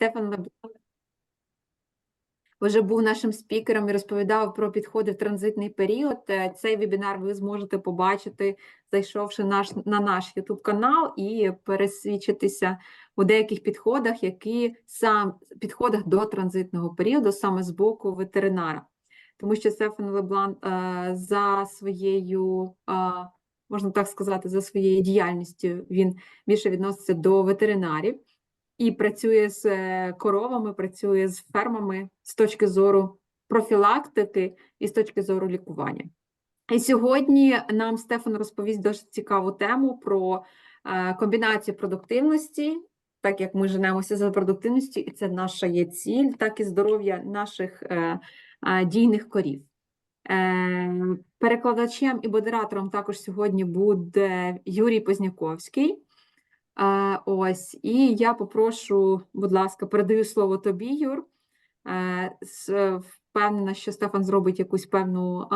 Стефан LeBlanc вже був нашим спікером і розповідав про підходи в транзитний період. Цей вебінар ви зможете побачити, зайшовши на наш YouTube-канал і пересвідчитися у деяких підходах, які підходах до транзитного періоду, саме з боку ветеринара. Тому що Стефан LeBlanc за своєю, можна так сказати, за своєю діяльністю, він більше відноситься до ветеринарів і працює з коровами, працює з фермами з точки зору профілактики і з точки зору лікування. І сьогодні нам Стефан розповість досить цікаву тему про комбінацію продуктивності, так як ми женемося за продуктивністю, і це наша є ціль, так і здоров'я наших дійних корів. Перекладачем і модератором також сьогодні буде Юрій Позняковський. Ось, і я попрошу, будь ласка, передаю слово тобі, Юр. Впевнена, що Стефан зробить якусь певну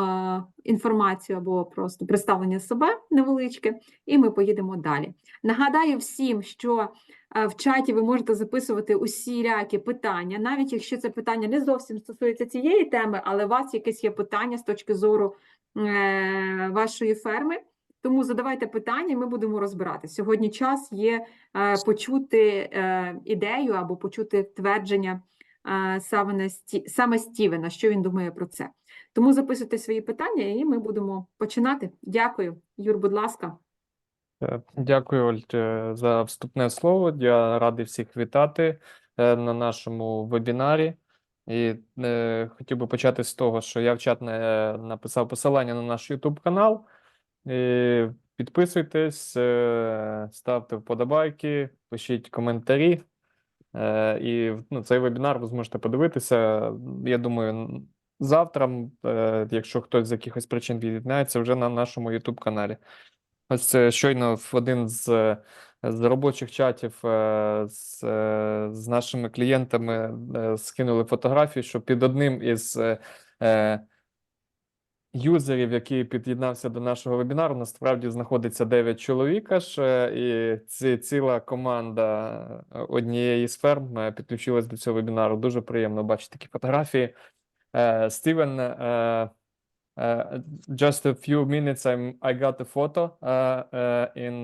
інформацію або просто представлення себе невеличке, і ми поїдемо далі. Нагадаю всім, що в чаті ви можете записувати усілякі питання, навіть якщо це питання не зовсім стосується цієї теми, але у вас якесь є питання з точки зору вашої ферми. Тому задавайте питання, ми будемо розбирати. Сьогодні час є почути ідею або почути твердження саме Стівена, що він думає про це. Тому записуйте свої питання і ми будемо починати. Дякую. Юр, будь ласка. Дякую, Оль, за вступне слово. Я радий всіх вітати на нашому вебінарі. І хотів би почати з того, що я в чат написав посилання на наш YouTube-канал. Підписуйтесь, ставте вподобайки, пишіть коментарі. І цей вебінар ви зможете подивитися, я думаю, завтра, якщо хтось з якихось причин від'єднається, вже на нашому YouTube-каналі. Ось щойно в один з робочих чатів з нашими клієнтами скинули фотографію, що під одним із юзерів, який під'єднався до нашого вебінару, насправді знаходиться 9 чоловік аж, і ціла команда однієї з ферм підключилась до цього вебінару. Дуже приємно бачити такі фотографії. Стівен, just a few minutes, I got a photo in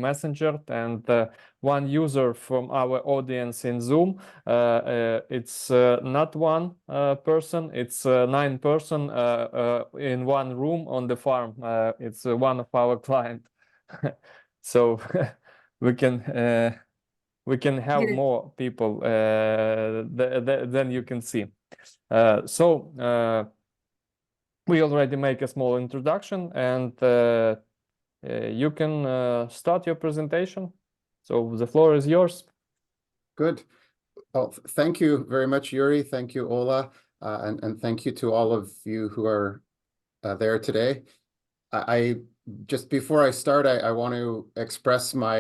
Messenger, and one user from our audience in Zoom, it's not one person, it's 9 person in one room on the farm. It's one of our client. So we can have more people than you can see. We already make a small introduction, and you can start your presentation. So the floor is yours. Good. Well, thank you very much, Yuri. Thank you, Ola. And thank you to all of you who are there today. I just before I start, I want to express my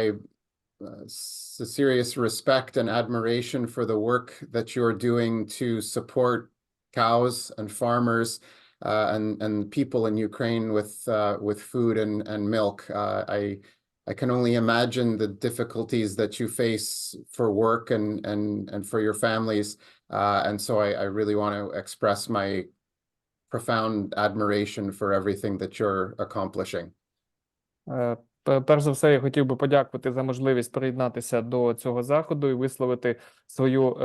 serious respect and admiration for the work that you're doing to support cows and farmers and people in Ukraine with food and milk. I can only imagine the difficulties that you face for work and for your families. And so I really want to express my profound admiration for everything that you're accomplishing. Перш за все, я хотів би подякувати за можливість приєднатися до цього заходу і висловити свою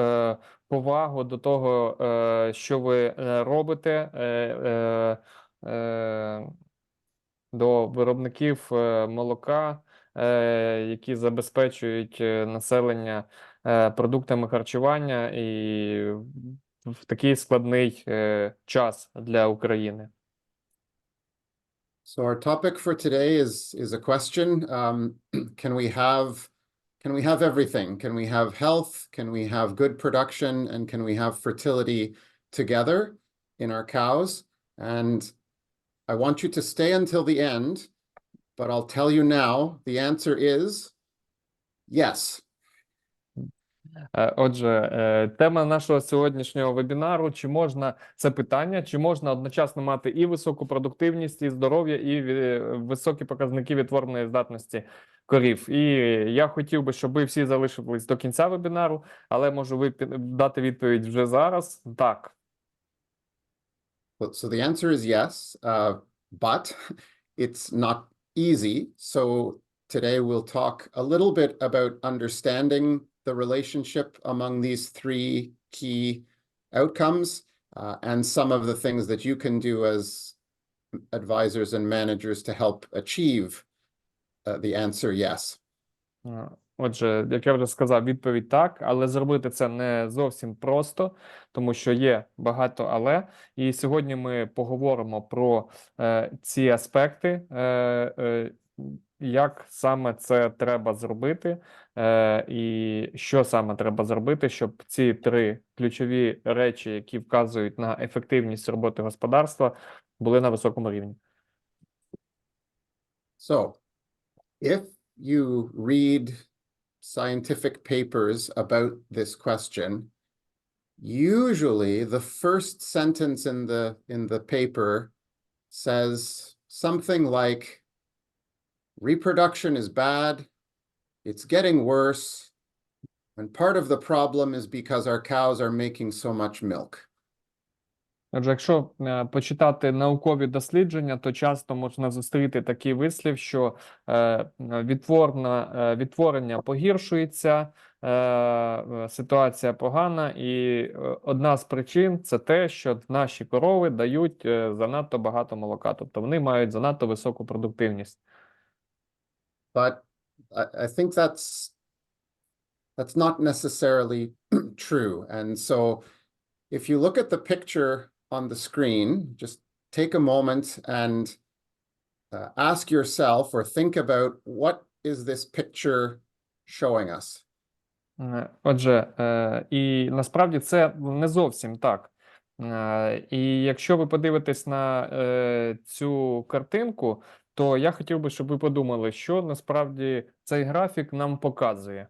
повагу до того, що ви робите, до виробників молока, які забезпечують населення продуктами харчування і в такий складний час для України. So our topic for today is a question. Can we have everything? Can we have health? Can we have good production? And can we have fertility together in our cows? And I want you to stay until the end, but I'll tell you now, the answer is yes. Отже, тема нашого сьогоднішнього вебінару, це питання, чи можна одночасно мати і високу продуктивність, і здоров'я, і високі показники відтворної здатності. корів. І я хотів би, щоб ви всі залишились до кінця вебінару, але можу дати відповідь вже зараз. Так. So the answer is yes, but it's not easy. So today we'll talk a little bit about understanding the relationship among these three key outcomes, and some of the things that you can do as advisors and managers to help achieve the answer yes. Отже, як я вже сказав, відповідь так, але зробити це не зовсім просто, тому що є багато але. І сьогодні ми поговоримо про ці аспекти, як саме це треба зробити, і що саме треба зробити, щоб ці три ключові речі, які вказують на ефективність роботи господарства, були на високому рівні. So, if you read scientific papers about this question, usually the first sentence in the paper says something like, reproduction is bad, it's getting worse, and part of the problem is because our cows are making so much milk. Отже, якщо почитати наукові дослідження, то часто можна зустріти такий вислів, що відтворення погіршується, ситуація погана, і одна з причин – це те, що наші корови дають занадто багато молока, тобто вони мають занадто високу продуктивність. But I think that's not necessarily true. And so if you look at the picture on the screen, just take a moment and ask yourself or think about what is this picture showing us. Отже, і насправді це не зовсім так. І якщо ви подивитесь на цю картинку, то я хотів би, щоб ви подумали, що насправді цей графік нам показує.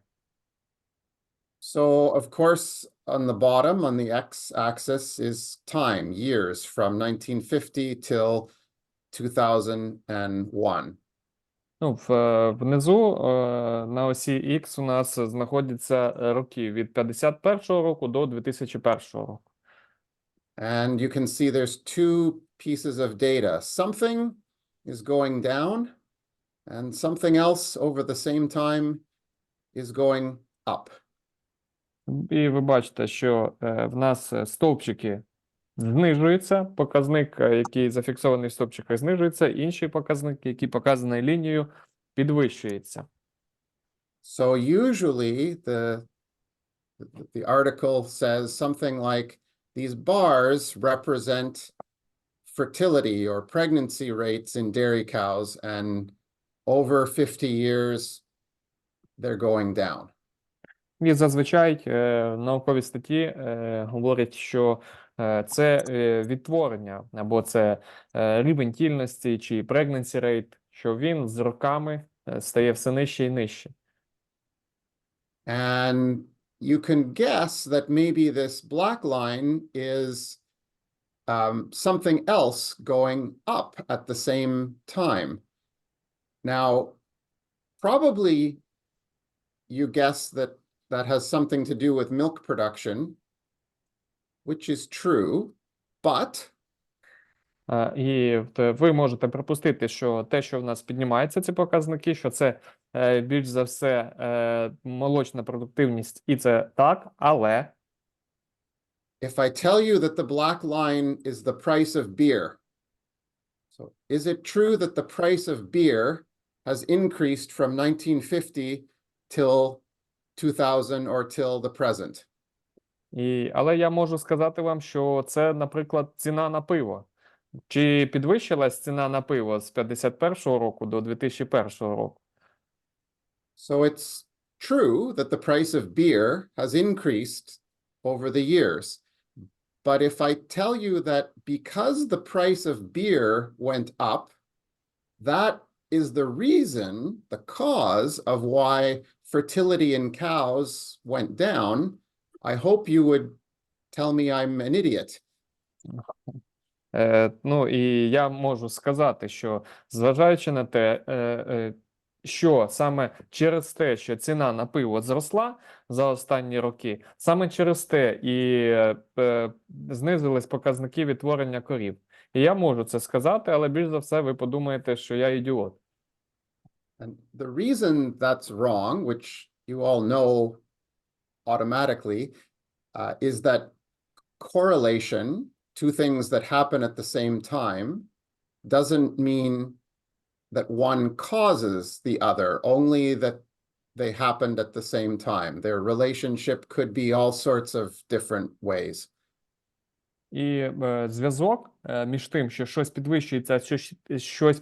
So, of course, on the bottom, on the x-axis, is time, years, from 1950 till 2001. Ну, внизу на осі X у нас знаходяться роки від 51-го року до 2001 року. And you can see there's two pieces of data. Something is going down, and something else over the same time is going up. І ви бачите, що в нас стовпчики знижуються, показник, який зафіксований в стовпчиках, знижується, інші показники, які показані лінією, підвищуються. So usually the article says something like, these bars represent fertility or pregnancy rates in dairy cows, and over 50 years, they're going down. І зазвичай наукові статті говорять, що це відтворення, або це рівень тільності, чи pregnancy rate, що він з роками стає все нижче і нижче. And you can guess that maybe this black line is something else going up at the same time. Now, probably you guess that that has something to do with milk production, which is true, but І ви можете припустити, що те, що в нас піднімаються ці показники, що це більш за все молочна продуктивність, і це так, але if I tell you that the black line is the price of beer, so is it true that the price of beer has increased from 1950 till 2000 or till the present? Але я можу сказати вам, що це, наприклад, ціна на пиво. Чи підвищилась ціна на пиво з 51-го року до 2001 року? So it's true that the price of beer has increased over the years. But if I tell you that because the price of beer went up, that is the reason, the cause of why fertility in cows went down, I hope you would tell me I'm an idiot. Ну, і я можу сказати, що зважаючи на те, що саме через те, що ціна на пиво зросла за останні роки, саме через те і знизились показники відтворення корів. І я можу це сказати, але більш за все ви подумаєте, що я ідіот. And the reason that's wrong, which you all know automatically, is that correlation, two things that happen at the same time, doesn't mean that one causes the other, only that they happened at the same time. Their relationship could be all sorts of different ways. І зв'язок між тим, що щось підвищується, а щось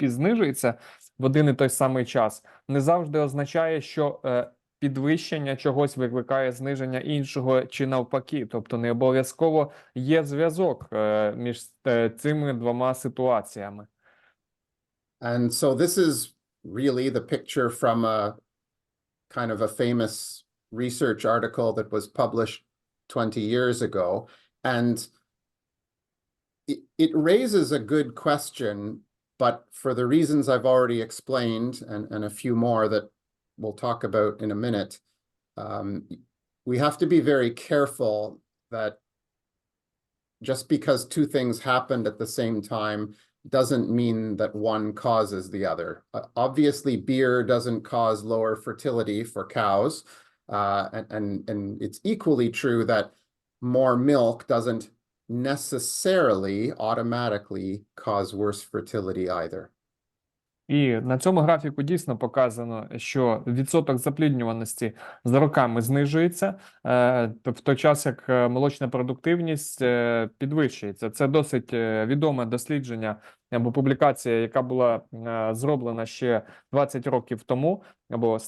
знижується в один і той самий час, не завжди означає, що підвищення чогось викликає зниження іншого чи навпаки. Тобто не обов'язково є зв'язок між цими двома ситуаціями. And so this is really the picture from a kind of a famous research article that was published 20 years ago. And it raises a good question, but for the reasons I've already explained, and a few more that we'll talk about in a minute, we have to be very careful that just because two things happened at the same time doesn't mean that one causes the other. Obviously, beer doesn't cause lower fertility for cows, and it's equally true that more milk doesn't necessarily automatically cause worse fertility either. І на цьому графіку дійсно показано, що відсоток запліднюваності з роками знижується, в той час як молочна продуктивність підвищується. Це досить відоме дослідження або публікація, яка була зроблена ще 20 років тому, або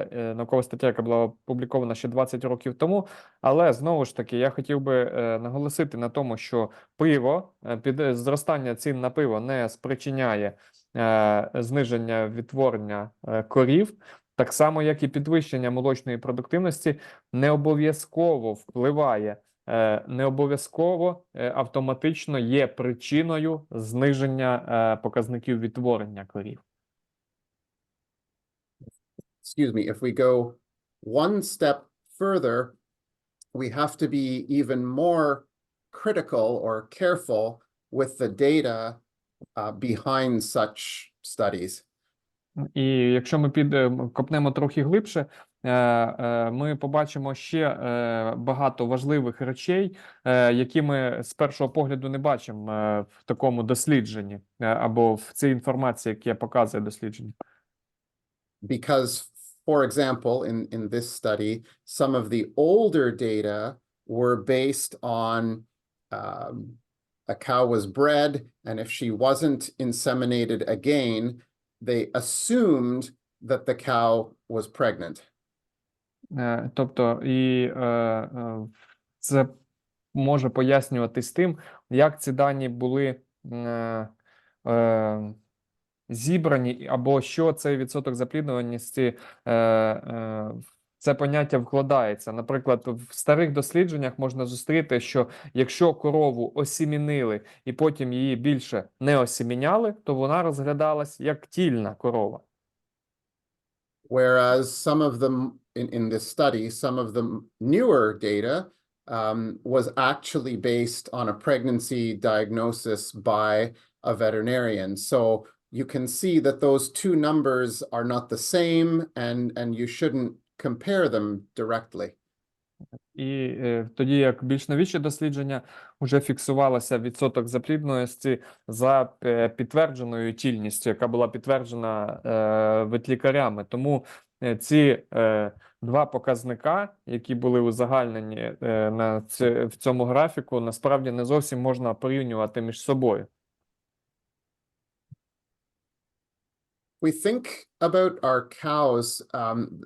наукова стаття, яка була опублікована ще 20 років тому. Але, знову ж таки, я хотів би наголосити на тому, що пиво, зростання цін на пиво не спричиняє зниження відтворення корів, так само, як і підвищення молочної продуктивності не обов'язково впливає, не обов'язково автоматично є причиною зниження показників відтворення корів. Excuse me, if we go one step further, we have to be even more critical or careful with the data behind such studies. І якщо ми копнемо трохи глибше, ми побачимо ще багато важливих речей, які ми з першого погляду не бачимо в такому дослідженні або в цій інформації, яку показує дослідження. Because, for example, in this study, some of the older data were based on a cow was bred, and if she wasn't inseminated again, they assumed that the cow was pregnant. Тобто, і це може пояснюватись тим, як ці дані були зібрані, або що цей відсоток запліднюваності це поняття вкладається. Наприклад, в старих дослідженнях можна зустріти, що якщо корову осімінили і потім її більше не осіміняли, то вона розглядалась як тільна корова. Whereas some of them in this study, some of the newer data was actually based on a pregnancy diagnosis by a veterinarian. So you can see that those two numbers are not the same, and you shouldn't compare them directly. І тоді, як більш новіші дослідження, вже фіксувалося відсоток заплідненості за підтвердженою тільністю, яка була підтверджена ветлікарями. Тому ці два показника, які були узагальнені в цьому графіку, насправді не зовсім можна порівнювати між собою. We think about our cows,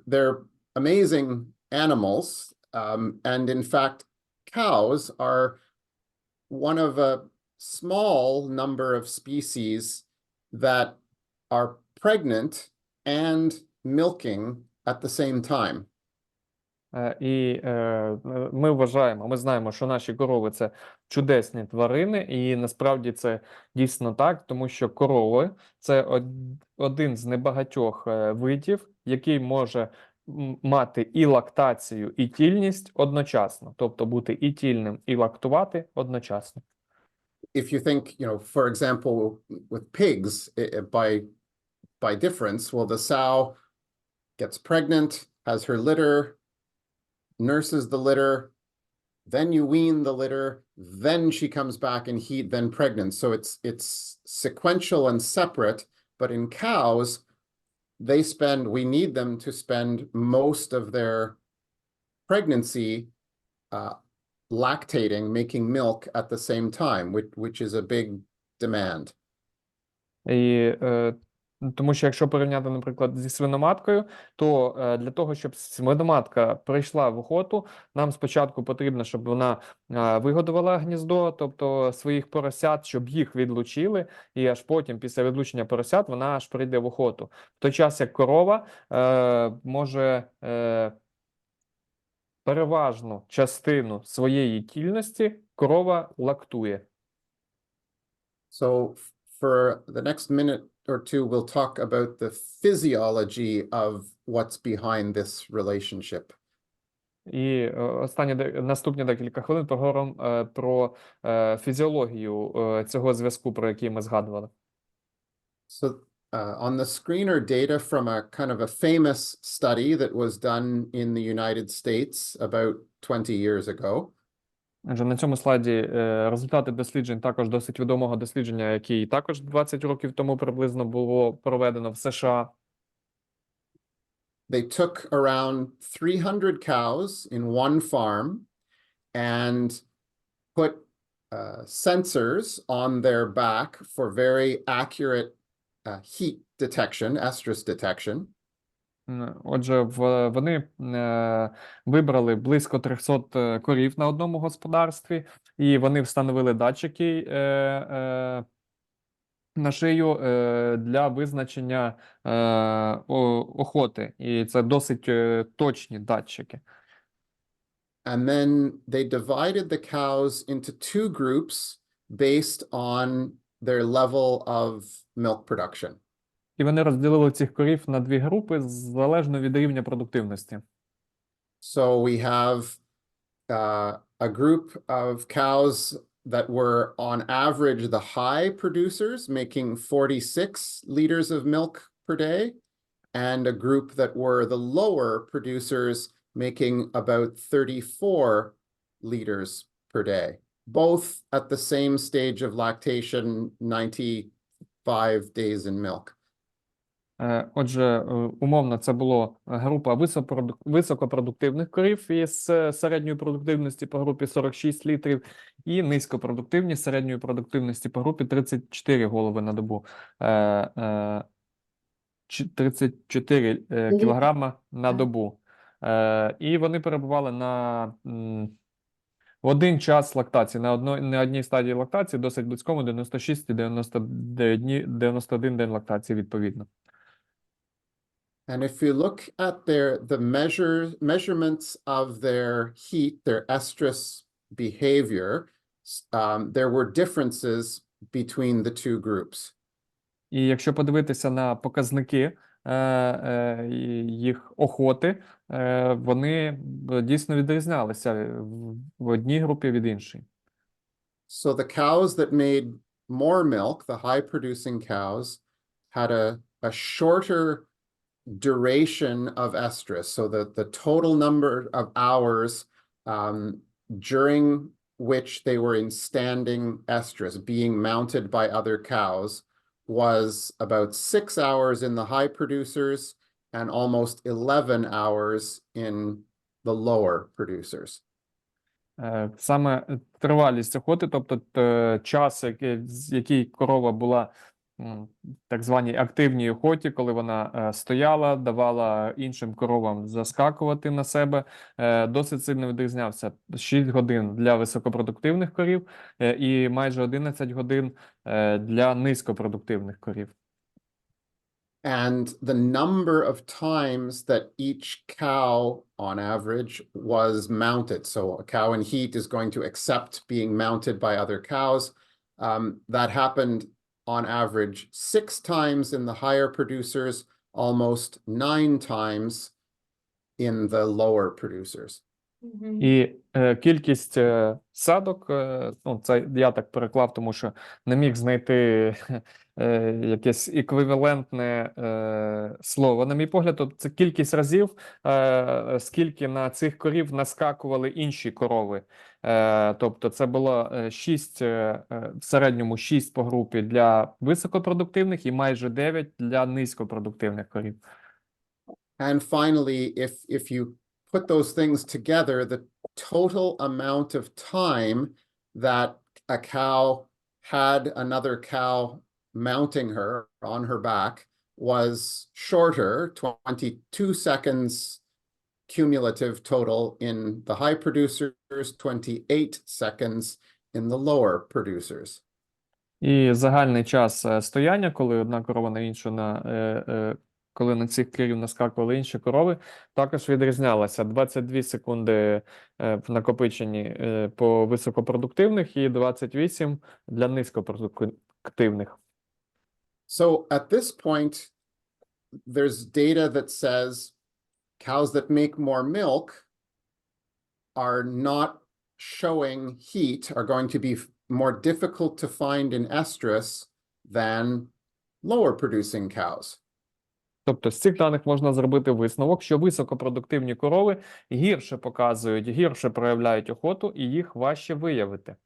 they're amazing animals, and in fact, cows are one of a small number of species that are pregnant and milking at the same time. Ми вважаємо, ми знаємо, що наші корови – це чудесні тварини, і насправді це дійсно так, тому що корови – це один з небагатьох видів, який може мати і лактацію, і тільність одночасно, тобто бути і тільним, і лактувати одночасно. If you think, for example, with pigs, by difference, well, the sow gets pregnant, has her litter, nurses the litter, then you wean the litter, then she comes back in heat, then pregnant. So it's sequential and separate, but in cows, we need them to spend most of their pregnancy lactating, making milk at the same time, which is a big demand. І тому що якщо порівняти, наприклад, зі свиноматкою, то для того, щоб свиноматка прийшла в охоту, нам спочатку потрібно, щоб вона вигодувала гніздо, тобто своїх поросят, щоб їх відлучили, і аж потім, після відлучення поросят, вона аж прийде в охоту. В той час, як корова може переважну частину своєї тільності корова лактує. So for the next minute or two, we'll talk about the physiology of what's behind this relationship. І наступні декілька хвилин поговоримо про фізіологію цього зв'язку, про який ми згадували. So on the screen are data from a kind of a famous study that was done in the United States about 20 years ago. Отже, на цьому слайді результати досліджень також досить відомого дослідження, який також 20 років тому приблизно було проведено в США. They took around 300 cows in one farm and put sensors on their back for very accurate heat detection, estrus detection. Отже, вони вибрали близько 300 корів на одному господарстві, і вони встановили датчики на шию для визначення охоти. І це досить точні датчики. And then they divided the cows into two groups based on their level of milk production. І вони розділили цих корів на дві групи залежно від рівня продуктивності. So we have a group of cows that were on average the high producers, making 46 liters of milk per day, and a group that were the lower producers, making about 34 liters per day, both at the same stage of lactation, 95 days in milk. Отже, умовно, це була група високопродуктивних корів із середньої продуктивності по групі 46 літрів і низькопродуктивні з середньої продуктивності по групі 34 голови на добу. 34 кілограма на добу. І вони перебували в один час лактації, на одній стадії лактації, досить близькому, 96 і 91 день лактації відповідно. And if you look at the measurements of their heat, their estrus behavior, there were differences between the two groups. І якщо подивитися на показники їх охоти, вони дійсно відрізнялися в одній групі від іншої. So the cows that made more milk, the high-producing cows, had a shorter duration of estrus, so the total number of hours during which they were in standing estrus, being mounted by other cows, was about 6 hours in the high producers and almost 11 hours in the lower producers. Саме тривалість охоти, тобто час, який корова була так званій активній охоті, коли вона стояла, давала іншим коровам заскакувати на себе, досить сильно відрізнявся. 6 годин для високопродуктивних корів і майже 11 годин для низькопродуктивних корів. and the number of times that each cow, on average, was mounted. So a cow in heat is going to accept being mounted by other cows. That happened on average 6 times in the higher producers, almost 9 times in the lower producers. І кількість садок, ну, це я так переклав, тому що не міг знайти якесь еквівалентне слово, на мій погляд, тобто це кількість разів, скільки на цих корів наскакували інші корови. Тобто це було 6, в середньому 6 по групі для високопродуктивних і майже 9 для низькопродуктивних корів. And finally, if you put those things together, the total amount of time that a cow had another cow mounting her on her back was shorter, 22 seconds cumulative total in the high producers, 28 seconds in the lower producers. І загальний час стояння, коли одна корова на іншу коли на цих корів наскакували інші корови, також відрізнялася. 22 секунди в накопиченні по високопродуктивних і 28 для низькопродуктивних. So at this point, there's data that says cows that make more milk are not showing heat, are going to be more difficult to find in estrus than lower producing cows. Тобто з цих даних можна зробити висновок, що високопродуктивні корови гірше показують, гірше проявляють охоту і їх важче виявити.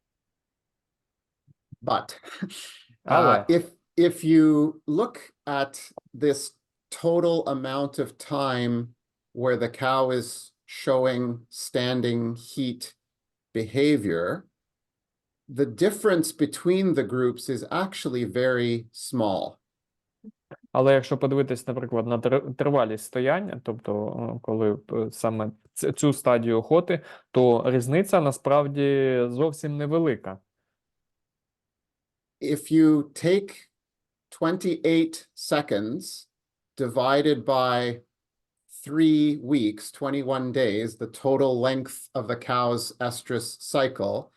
But Але if you look at this total amount of time where the cow is showing standing heat behavior, the difference between the groups is actually very small. Але якщо подивитись, наприклад, на тривалість стояння, тобто коли саме цю стадію охоти, то різниця насправді зовсім невелика. If you take 28 seconds divided by 3 weeks, 21 days, the total length of the cow's estrus cycle,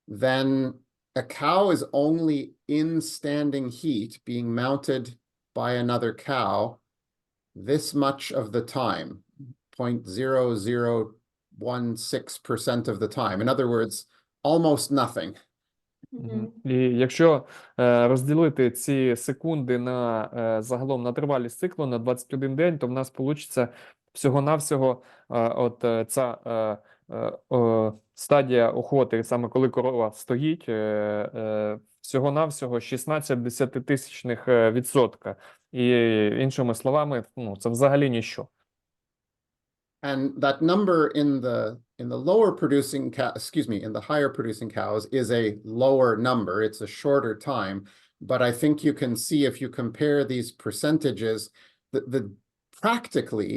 then a cow is only in standing heat being mounted by another cow this much of the time, 0.0016% of the time. In other words, almost nothing. І якщо розділити ці секунди на загалом на тривалість циклу на 21 день, то в нас вийде всього-навсього от ця стадія охоти, саме коли корова стоїть, всього-навсього 16 десятитисячних відсотка. І іншими словами, ну, це взагалі ніщо. And that number in the lower producing in the higher producing cows is a lower number. It's a shorter time, but I think you can see if you compare these percentages, the practically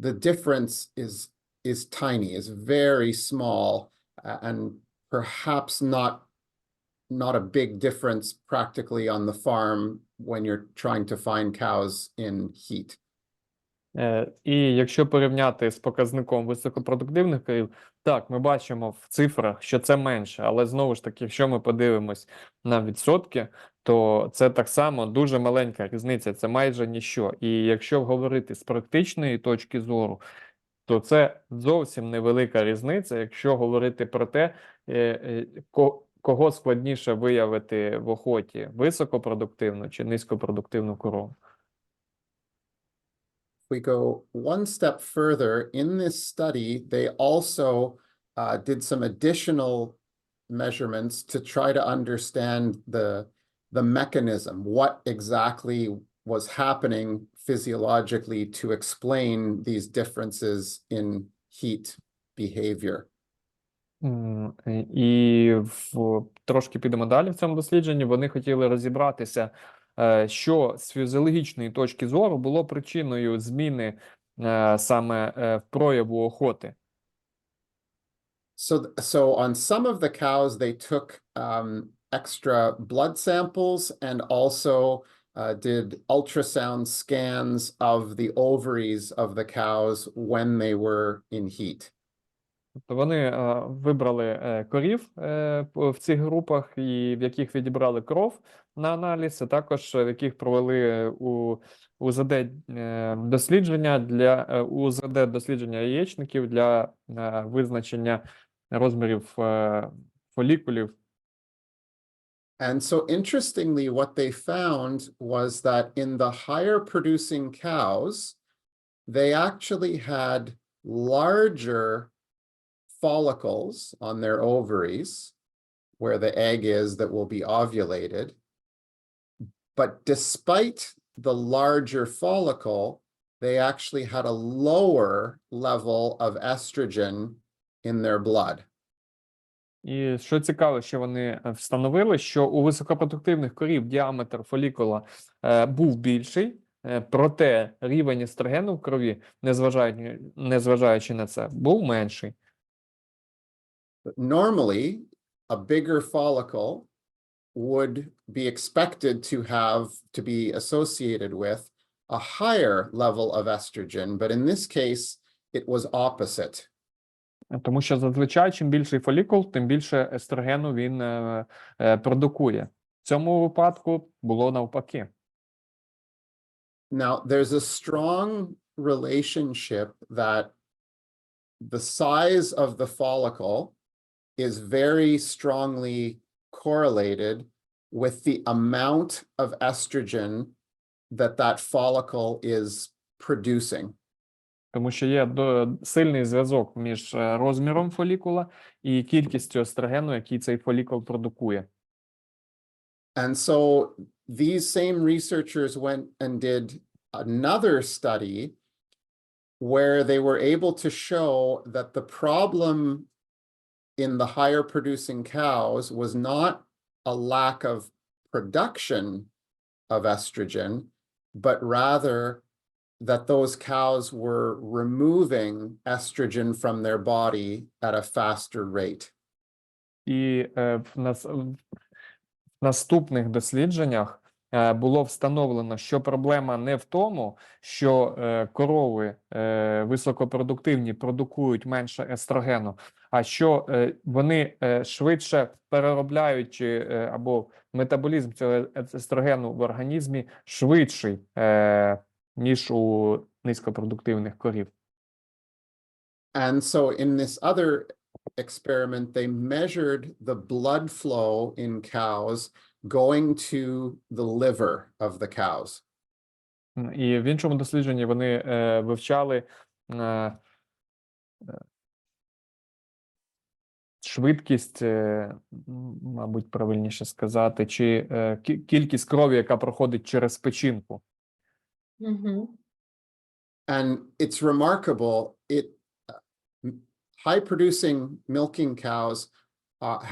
the difference is tiny, is very small, and perhaps not a big difference practically on the farm when you're trying to find cows in heat. І якщо порівняти з показником високопродуктивних корів, так, ми бачимо в цифрах, що це менше, але знову ж таки, якщо ми подивимось на відсотки, то це так само дуже маленька різниця, це майже ніщо. І якщо говорити з практичної точки зору, то це зовсім невелика різниця, якщо говорити про те, кого складніше виявити в охоті, високопродуктивну чи низькопродуктивну корову. We go one step further. In this study, they also did some additional measurements to try to understand the mechanism, what exactly was happening physiologically to explain these differences in heat behavior. І трошки підемо далі в цьому дослідженні. Вони хотіли розібратися, що з фізіологічної точки зору було причиною зміни саме в прояву охоти. So on some of the cows, they took extra blood samples and also did ultrasound scans of the ovaries of the cows when they were in heat. Тобто вони вибрали корів в цих групах, і в яких відібрали кров на аналіз, а також в яких провели УЗД дослідження яєчників для визначення розмірів фолікулів. And so interestingly, what they found was that in the higher producing cows, they actually had larger follicles on their ovaries, where the egg is that will be ovulated. But despite the larger follicle, they actually had a lower level of estrogen in their blood. І що цікаво, що вони встановили, що у високопродуктивних корів діаметр фолікула був більший, проте рівень естрогену в крові, незважаючи на це, був менший. Normally, a bigger follicle would be expected to be associated with a higher level of estrogen, but in this case, it was opposite. Тому що зазвичай, чим більший фолікул, тим більше естрогену він продукує. В цьому випадку було навпаки. Now, there's a strong relationship that the size of the follicle is very strongly correlated with the amount of estrogen that follicle is producing. Тому що є сильний зв'язок між розміром фолікула і кількістю естрогену, який цей фолікул продукує. And so these same researchers went and did another study where they were able to show that the problem in the higher producing cows was not a lack of production of estrogen, but rather that those cows were removing estrogen from their body at a faster rate. І в наступних дослідженнях було встановлено, що проблема не в тому, що корови високопродуктивні продукують менше естрогену, а що вони швидше переробляють або метаболізм цього естрогену в організмі швидший, ніж у низькопродуктивних корів. And so in this other experiment, they measured the blood flow in cows going to the liver of the cows. І в іншому дослідженні вони вивчали швидкість, мабуть, правильніше сказати, чи кількість крові, яка проходить через печінку. And it's remarkable. High-producing milking cows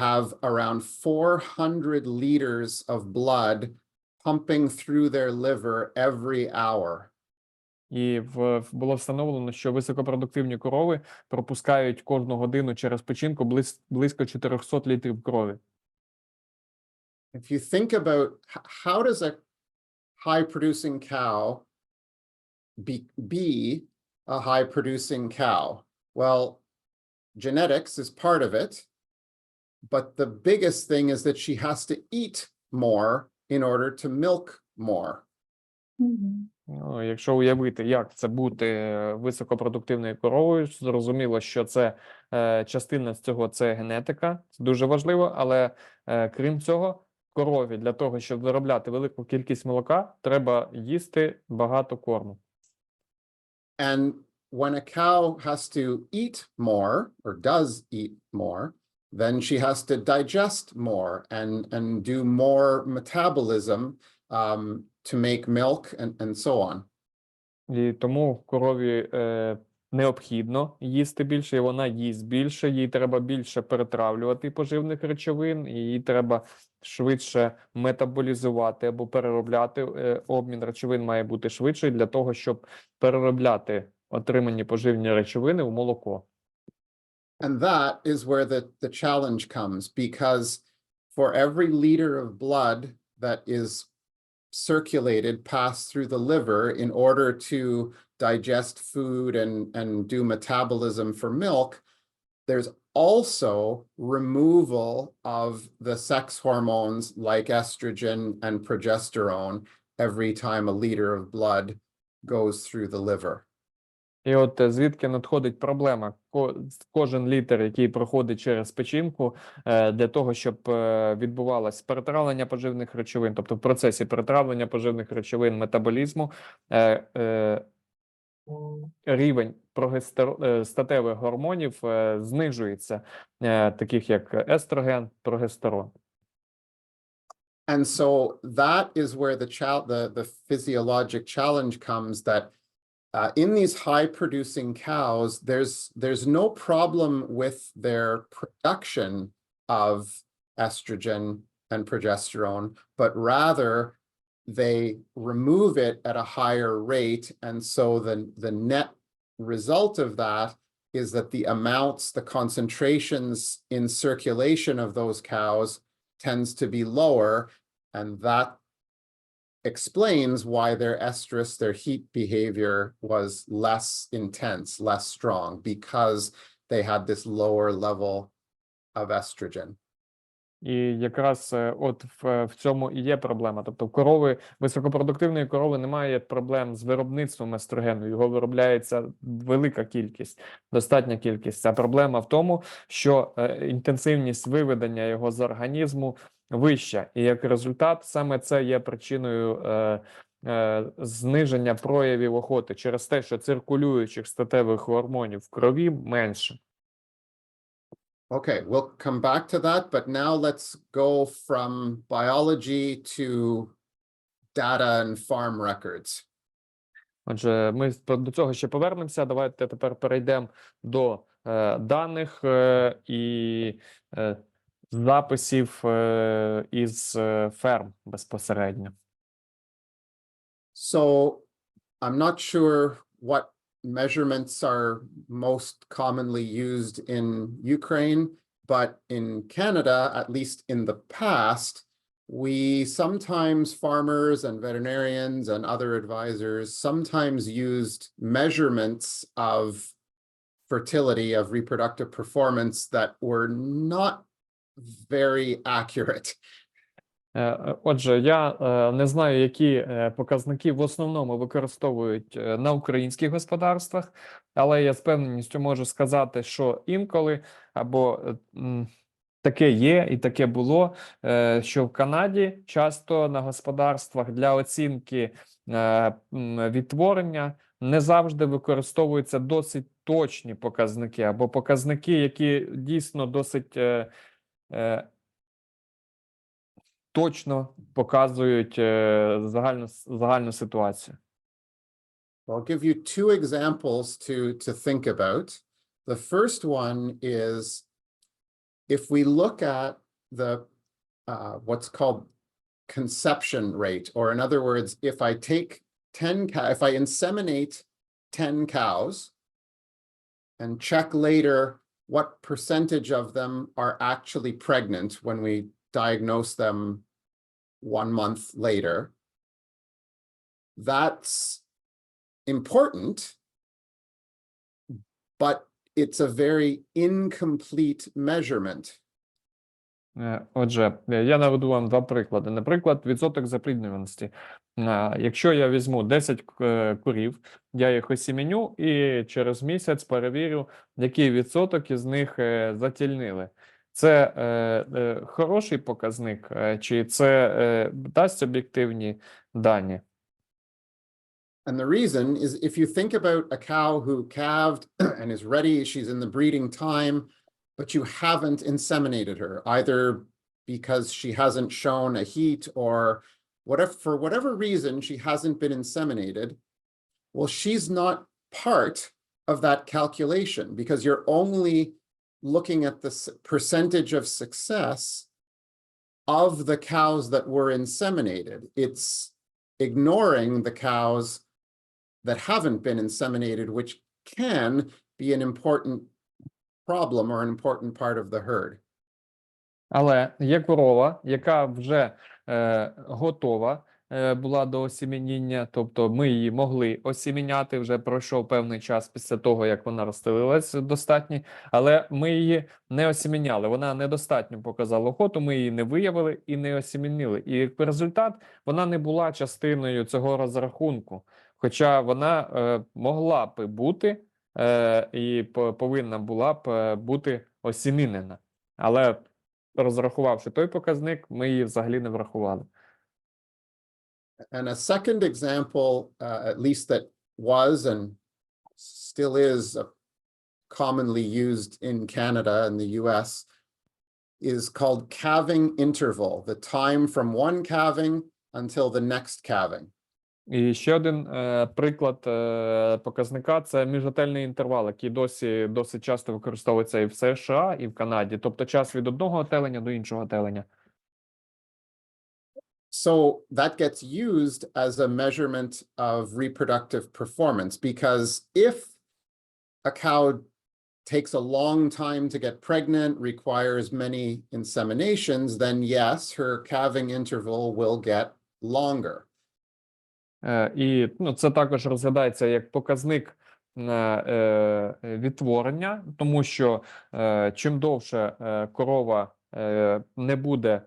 have around 400 liters of blood pumping through their liver every hour. І було встановлено, що високопродуктивні корови пропускають кожну годину через печінку близько 400 літрів крові. If you think about how does a high-producing cow be a high-producing cow? Well, genetics is part of it, but the biggest thing is that she has to eat more in order to milk more. Ну, якщо уявити, як це бути високопродуктивною коровою, зрозуміло, що це частина з цього – це генетика, це дуже важливо, але крім цього, корові для того, щоб виробляти велику кількість молока, треба їсти багато корму. And when a cow has to eat more, or does eat more, then she has to digest more and do more metabolism to make milk and so on. І тому корові необхідно їсти більше, і вона їсть більше, їй треба більше перетравлювати поживних речовин, і їй треба швидше метаболізувати або переробляти. Обмін речовин має бути швидший для того, щоб переробляти отримані поживні речовини у молоко. And that is where the challenge comes, because for every liter of blood that is circulated, pass through the liver in order to digest food and do metabolism for milk, there's also removal of the sex hormones like estrogen and progesterone every time a liter of blood goes through the liver. І от звідки надходить проблема? Кожен літр, який проходить через печінку, для того, щоб відбувалось перетравлення поживних речовин, тобто в процесі перетравлення поживних речовин метаболізму, рівень статевих гормонів знижується, таких як естроген, прогестерон. And so that is where the physiologic challenge comes, that in these high-producing cows, there's no problem with their production of estrogen and progesterone, but rather they remove it at a higher rate. And so the net result of that is that the amounts, the concentrations in circulation of those cows tends to be lower, and that explains why their estrus, their heat behavior was less intense, less strong, because they had this lower level of estrogen. І якраз от в цьому і є проблема. Тобто корови, високопродуктивної корови немає проблем з виробництвом естрогену. Його виробляється велика кількість, достатня кількість. А проблема в тому, що інтенсивність виведення його з організму вища. І як результат, саме це є причиною зниження проявів охоти через те, що циркулюючих статевих гормонів в крові менше. Okay, we'll come back to that, but now let's go from biology to data and farm records. Отже, ми до цього ще повернемося. Давайте тепер перейдемо до даних і записів із ферм безпосередньо. So I'm not sure what measurements are most commonly used in Ukraine, but in Canada, at least in the past, farmers and veterinarians and other advisors sometimes used measurements of fertility, of reproductive performance that were not very accurate. Отже, я не знаю, які показники в основному використовують на українських господарствах, але я з певністю можу сказати, що інколи або таке є і таке було, що в Канаді часто на господарствах для оцінки відтворення не завжди використовуються досить точні показники або показники, які дійсно досить точно показують загальну ситуацію. I'll give you two examples to think about. The first one is if we look at the what's called conception rate, or in other words, if I inseminate 10 cows and check later what percentage of them are actually pregnant when we diagnose them 1 month later, that's important, but it's a very incomplete measurement. Отже, я наведу вам два приклади. Наприклад, відсоток запліднюваності. Якщо я візьму 10 корів, я їх осіменю і через місяць перевірю, який відсоток із них затільнили. Це хороший показник, чи це дасть об'єктивні дані? And the reason is if you think about a cow who calved and is ready, she's in the breeding time, but you haven't inseminated her, either because she hasn't shown a heat or for whatever reason she hasn't been inseminated, well, she's not part of that calculation because you're only looking at the percentage of success of the cows that were inseminated. It's ignoring the cows that haven't been inseminated, which can be an important problem or an important part of the herd. Але є корова, яка вже готова була до осімініння, тобто ми її могли осіміняти, вже пройшов певний час після того, як вона розстелилась достатньо, але ми її не осіміняли, вона недостатньо показала охоту, ми її не виявили і не осімінили. І як результат вона не була частиною цього розрахунку, хоча вона могла б бути і повинна була б бути осімінена. Але розрахувавши той показник, ми її взагалі не врахували. And a second example, at least that was and still is commonly used in Canada and the US, is called calving interval, the time from one calving until the next calving. І ще один приклад показника – це міжотельний інтервал, який досить часто використовується і в США, і в Канаді, тобто час від одного отелення до іншого отелення. So that gets used as a measurement of reproductive performance, because if a cow takes a long time to get pregnant, requires many inseminations, then yes, her calving interval will get longer. І це також розглядається як показник відтворення, тому що чим довше корова не буде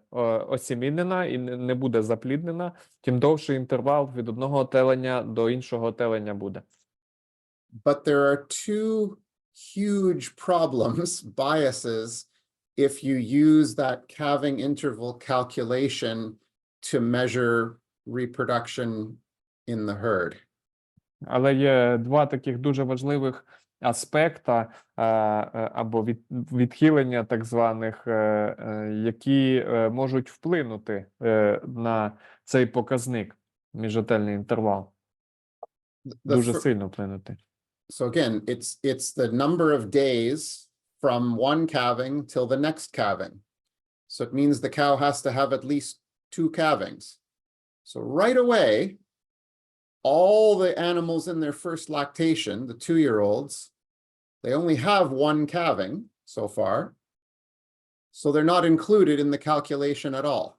осімінена і не буде запліднена, тим довший інтервал від одного отелення до іншого отелення буде. But there are two huge problems, biases, if you use that calving interval calculation to measure reproduction in the herd. Але є два таких дуже важливих аспекта або відхилення так званих, які можуть вплинути на цей показник, міжотельний інтервал. Дуже сильно вплинути. So again, it's the number of days from one calving till the next calving. So it means the cow has to have at least 2 calvings. So right away, all the animals in their first lactation, the 2-year-olds, they only have 1 calving so far. So they're not included in the calculation at all.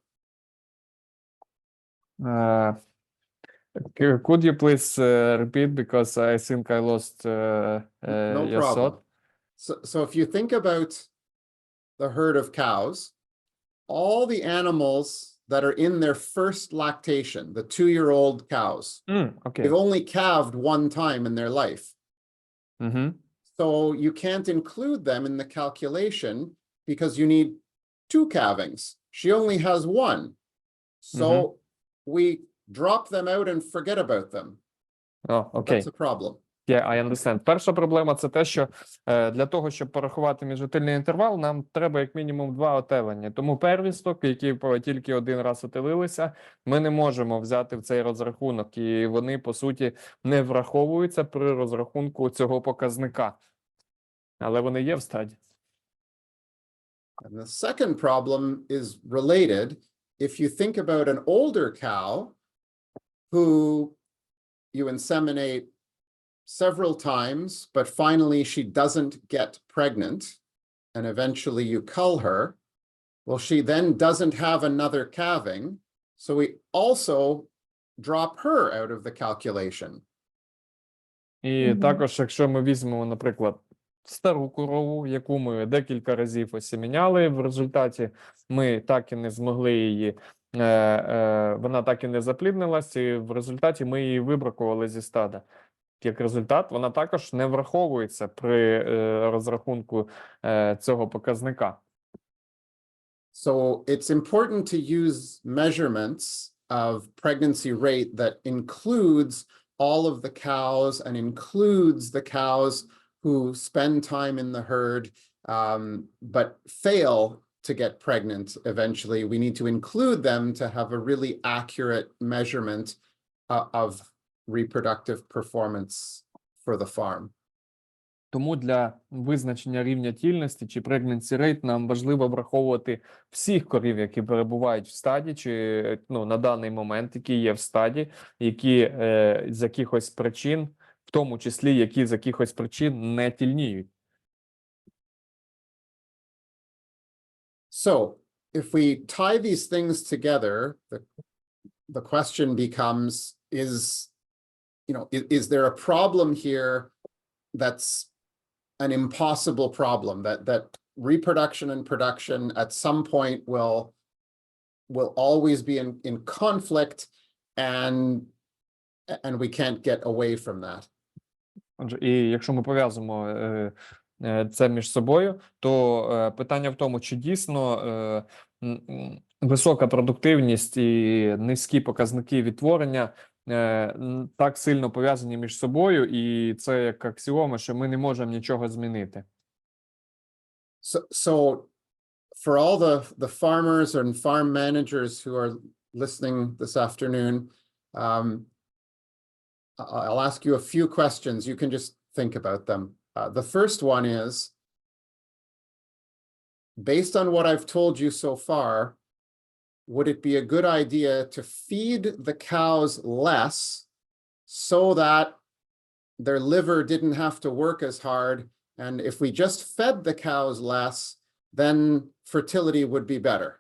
Could you please repeat, because I think I lost No your problem. thought? So if you think about the herd of cows, all the animals that are in their first lactation, the 2-year-old cows, Okay. they've only calved 1 time in their life. So you can't include them in the calculation because you need 2 calvings. She only has 1. So we drop them out and forget about them. Oh, okay. That's a problem. Yeah, I understand. Перша проблема – це те, що для того, щоб порахувати міжотельний інтервал, нам треба як мінімум 2 отелення. Тому первісток, які тільки один раз отелилися, ми не можемо взяти в цей розрахунок. І вони, по суті, не враховуються при розрахунку цього показника. Але вони є в стаді. And the second problem is related. If you think about an older cow who you inseminate several times, but finally she doesn't get pregnant, and eventually you cull her, well, she then doesn't have another calving, so we also drop her out of the calculation. І також, якщо ми візьмемо, наприклад, стару корову, яку ми декілька разів осіміняли, в результаті ми так і не змогли її, вона так і не запліднилась, і в результаті ми її вибракували зі стада. Як результат, вона також не враховується при розрахунку цього показника. So it's important to use measurements of pregnancy rate that includes all of the cows and includes the cows who spend time in the herd but fail to get pregnant eventually. We need to include them to have a really accurate measurement of reproductive performance for the farm. Тому для визначення рівня тільності чи pregnancy rate нам важливо враховувати всіх корів, які перебувають в стаді, чи на даний момент, які є в стаді, які з якихось причин, в тому числі, які з якихось причин не тільніють. So, if we tie these things together, the the question becomes, is there a problem here that's an impossible problem, that reproduction and production at some point will always be in conflict, and we can't get away from that. Отже, і якщо ми пов'язуємо це між собою, то питання в тому, чи дійсно висока продуктивність і низькі показники відтворення так сильно пов'язані між собою, і це як аксіома, що ми не можемо нічого змінити. So for all the farmers and farm managers who are listening this afternoon, I'll ask you a few questions. You can just think about them. The first one is, based on what I've told you so far, would it be a good idea to feed the cows less so that their liver didn't have to work as hard? And if we just fed the cows less, then fertility would be better.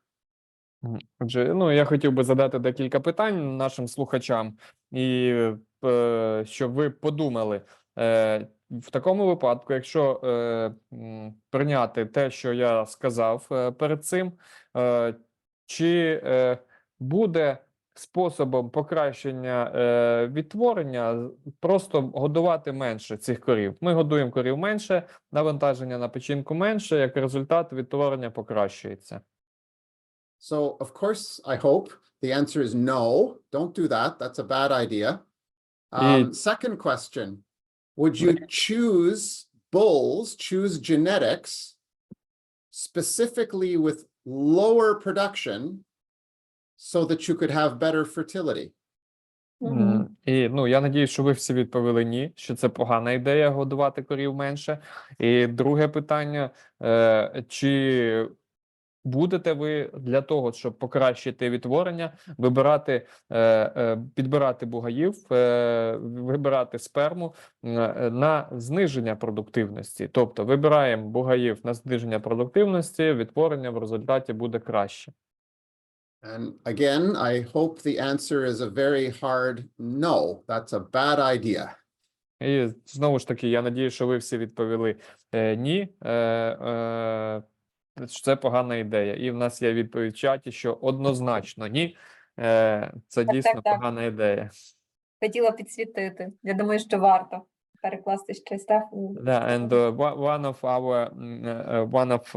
Отже, я хотів би задати декілька питань нашим слухачам, і щоб ви подумали, в такому випадку, якщо прийняти те, що я сказав перед цим, чи буде способом покращення відтворення просто годувати менше цих корів? Ми годуємо корів менше, навантаження на печінку менше, як результат відтворення покращується. So, of course, I hope the answer is no. Don't do that. That's a bad idea. Second question, would you choose genetics specifically with lower production so that you could have better fertility? І, я надіюсь, що ви всі відповіли ні, що це погана ідея годувати корів менше. І друге питання, чи будете ви для того, щоб покращити відтворення, підбирати бугаїв, вибирати сперму на зниження продуктивності? Тобто вибираємо бугаїв на зниження продуктивності, відтворення в результаті буде краще. And again, I hope the answer is a very hard no. That's a bad idea. І знову ж таки, я надію, що ви всі відповіли ні, що це погана ідея. І в нас є відповідь в чаті, що однозначно ні, це дійсно погана ідея. Хотіла підсвітити. Я думаю, що варто перекласти щось, так? And one of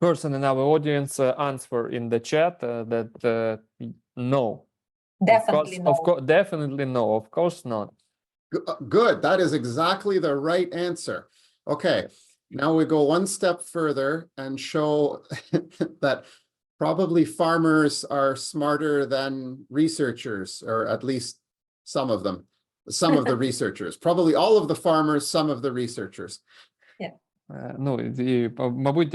person in our audience answer in the chat that no. Definitely no. Definitely no, of course not. Good. That is exactly the right answer. Okay. Now we go one step further and show that probably farmers are smarter than researchers, or at least some of them, some of the researchers. Probably all of the farmers, some of the researchers. Yeah. І, мабуть,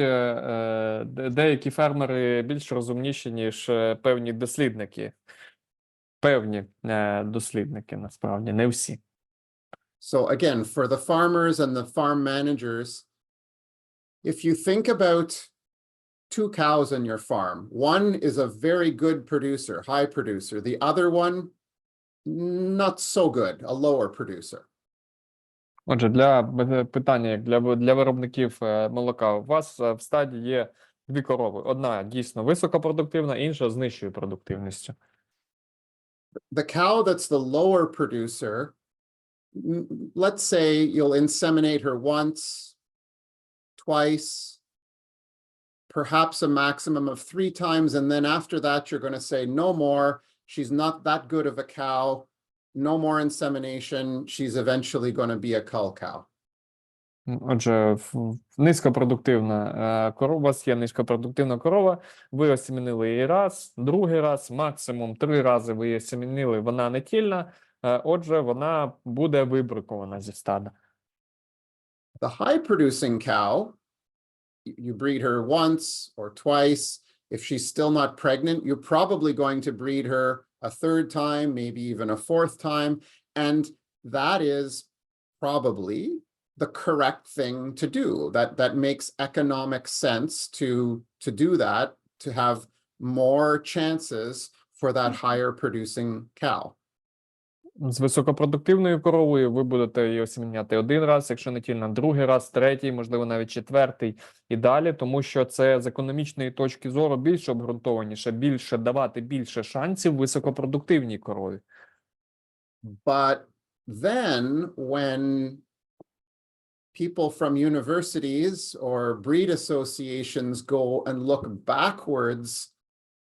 деякі фермери більш розумніші, ніж певні дослідники. Певні дослідники, насправді, не всі. So again, for the farmers and the farm managers, if you think about 2 cows on your farm, one is a very good producer, high producer. The other one, not so good, a lower producer. Отже, для питання, як для виробників молока, у вас в стаді є 2 корови. Одна дійсно високопродуктивна, інша з нижчою продуктивністю. The cow that's the lower producer, let's say you'll inseminate her once, twice, perhaps a maximum of 3 times, and then after that you're going to say no more, she's not that good of a cow, no more insemination, she's eventually going to be a cull cow. Отже, низькопродуктивна корова, у вас є низькопродуктивна корова, ви осімінили її раз, другий раз, максимум 3 рази ви її осімінили, вона не тільна, отже, вона буде вибракована зі стада. The high-producing cow, you breed her once or twice. If she's still not pregnant, you're probably going to breed her a 3rd time, maybe even a 4th time, and that is probably the correct thing to do. That makes economic sense to do that, to have more chances for that higher producing cow. З високопродуктивною коровою ви будете її осіміняти один раз, якщо не тільки на другий раз, третій, можливо, навіть четвертий і далі, тому що це з економічної точки зору більш обґрунтованіше, більше давати більше шансів високопродуктивній корові. But then when people from universities or breed associations go and look backwards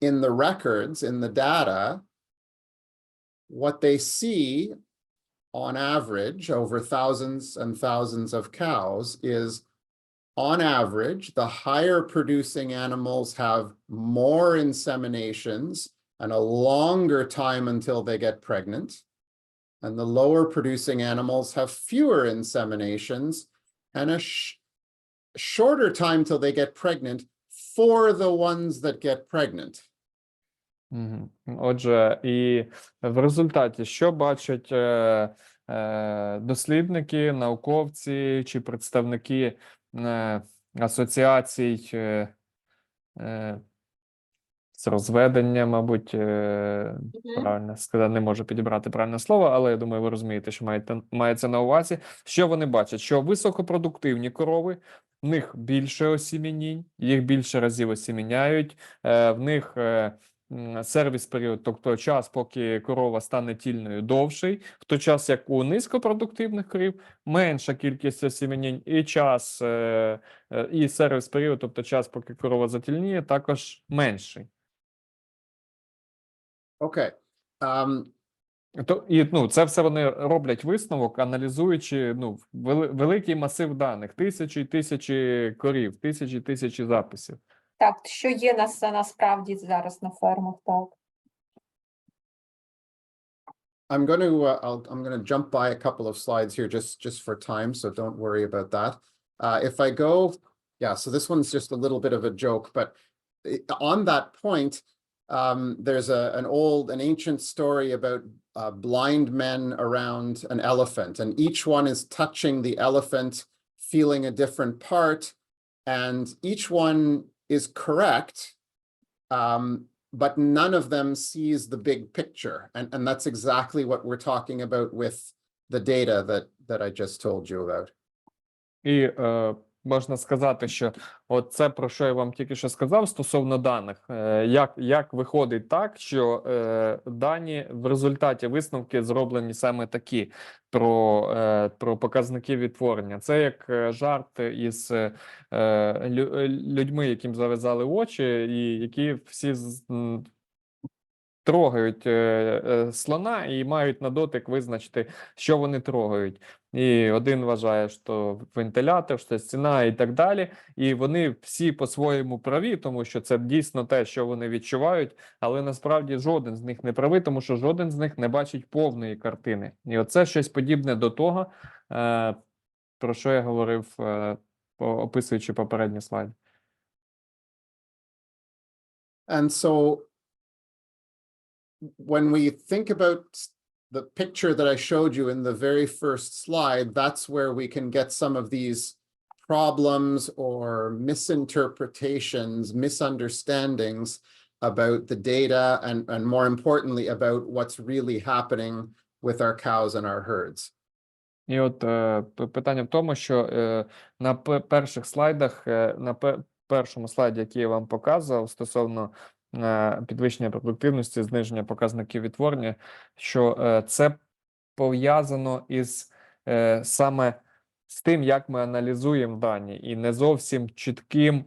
in the records, in the data, what they see on average over thousands and thousands of cows is, on average, the higher producing animals have more inseminations and a longer time until they get pregnant. And the lower producing animals have fewer inseminations and a shorter time till they get pregnant for the ones that get pregnant. Отже, і в результаті, що бачать дослідники, науковці чи представники асоціацій з розведення, мабуть, правильно сказати, не можу підібрати правильне слово, але я думаю, ви розумієте, що мається на увазі. Що вони бачать? Що високопродуктивні корови, в них більше осімінінь, їх більше разів осіміняють, в них сервіс-період, тобто час, поки корова стане тільною, довший, в той час, як у низькопродуктивних корів, менша кількість осімінень, і час, і сервіс-період, тобто час, поки корова затільніє, також менший. Okay. Це все вони роблять висновок, аналізуючи великий масив даних, тисячі і тисячі корів, тисячі і тисячі записів. Так, що є насправді зараз на фермах, так. I'm going to jump by a couple of slides here just for time, so don't worry about that. If I go, yeah, so this one's just a little bit of a joke, but on that point, there's an ancient story about blind men around an elephant, and each one is touching the elephant, feeling a different part, and each one is correct, but none of them sees the big picture, and that's exactly what we're talking about with the data that I just told you about. І можна сказати, що от це, про що я вам тільки що сказав стосовно даних, як виходить так, що дані в результаті висновки зроблені саме такі про показники відтворення. Це як жарт із людьми, яким зав'язали очі, і які всі трогають слона і мають на дотик визначити, що вони трогають. І один вважає, що вентилятор, що стіна і так далі. І вони всі по-своєму праві, тому що це дійсно те, що вони відчувають, але насправді жоден з них не правий, тому що жоден з них не бачить повної картини. І оце щось подібне до того, про що я говорив, описуючи попередній слайд. And so when we think about the picture that I showed you in the very first slide, that's where we can get some of these problems or misinterpretations, misunderstandings about the data, and more importantly, about what's really happening with our cows and our herds. І от питання в тому, що на перших слайдах, на першому слайді, який я вам показував, стосовно підвищення продуктивності, зниження показників відтворення, що це пов'язано із саме з тим, як ми аналізуємо дані, і не зовсім чітким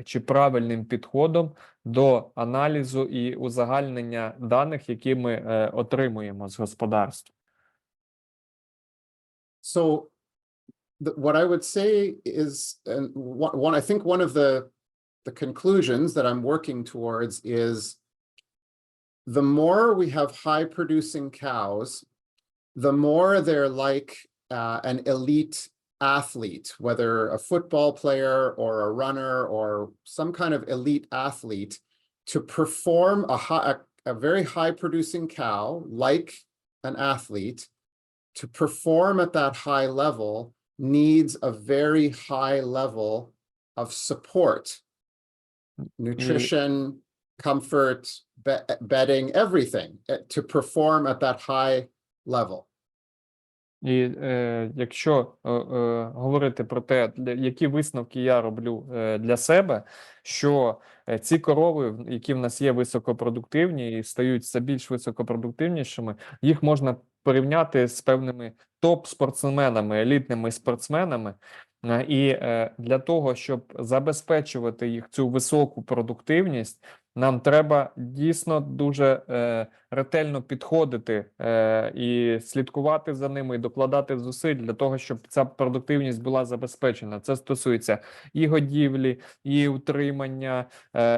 чи правильним підходом до аналізу і узагальнення даних, які ми отримуємо з господарства. So what I would say is, I think one of the conclusions that I'm working towards is, the more we have high producing cows, the more they're like an elite athlete, whether a football player or a runner or some kind of elite athlete. To perform a very high producing cow like an athlete, to perform at that high level needs a very high level of support, nutrition, comfort, bedding, everything to perform at that high level. І якщо говорити про те, які висновки я роблю для себе, що ці корови, які в нас є високопродуктивні і стають все більш високопродуктивнішими, їх можна порівняти з певними топ-спортсменами, елітними спортсменами. І для того, щоб забезпечувати їх цю високу продуктивність, нам треба дійсно дуже ретельно підходити і слідкувати за ними, і докладати зусиль для того, щоб ця продуктивність була забезпечена. Це стосується і годівлі, і утримання,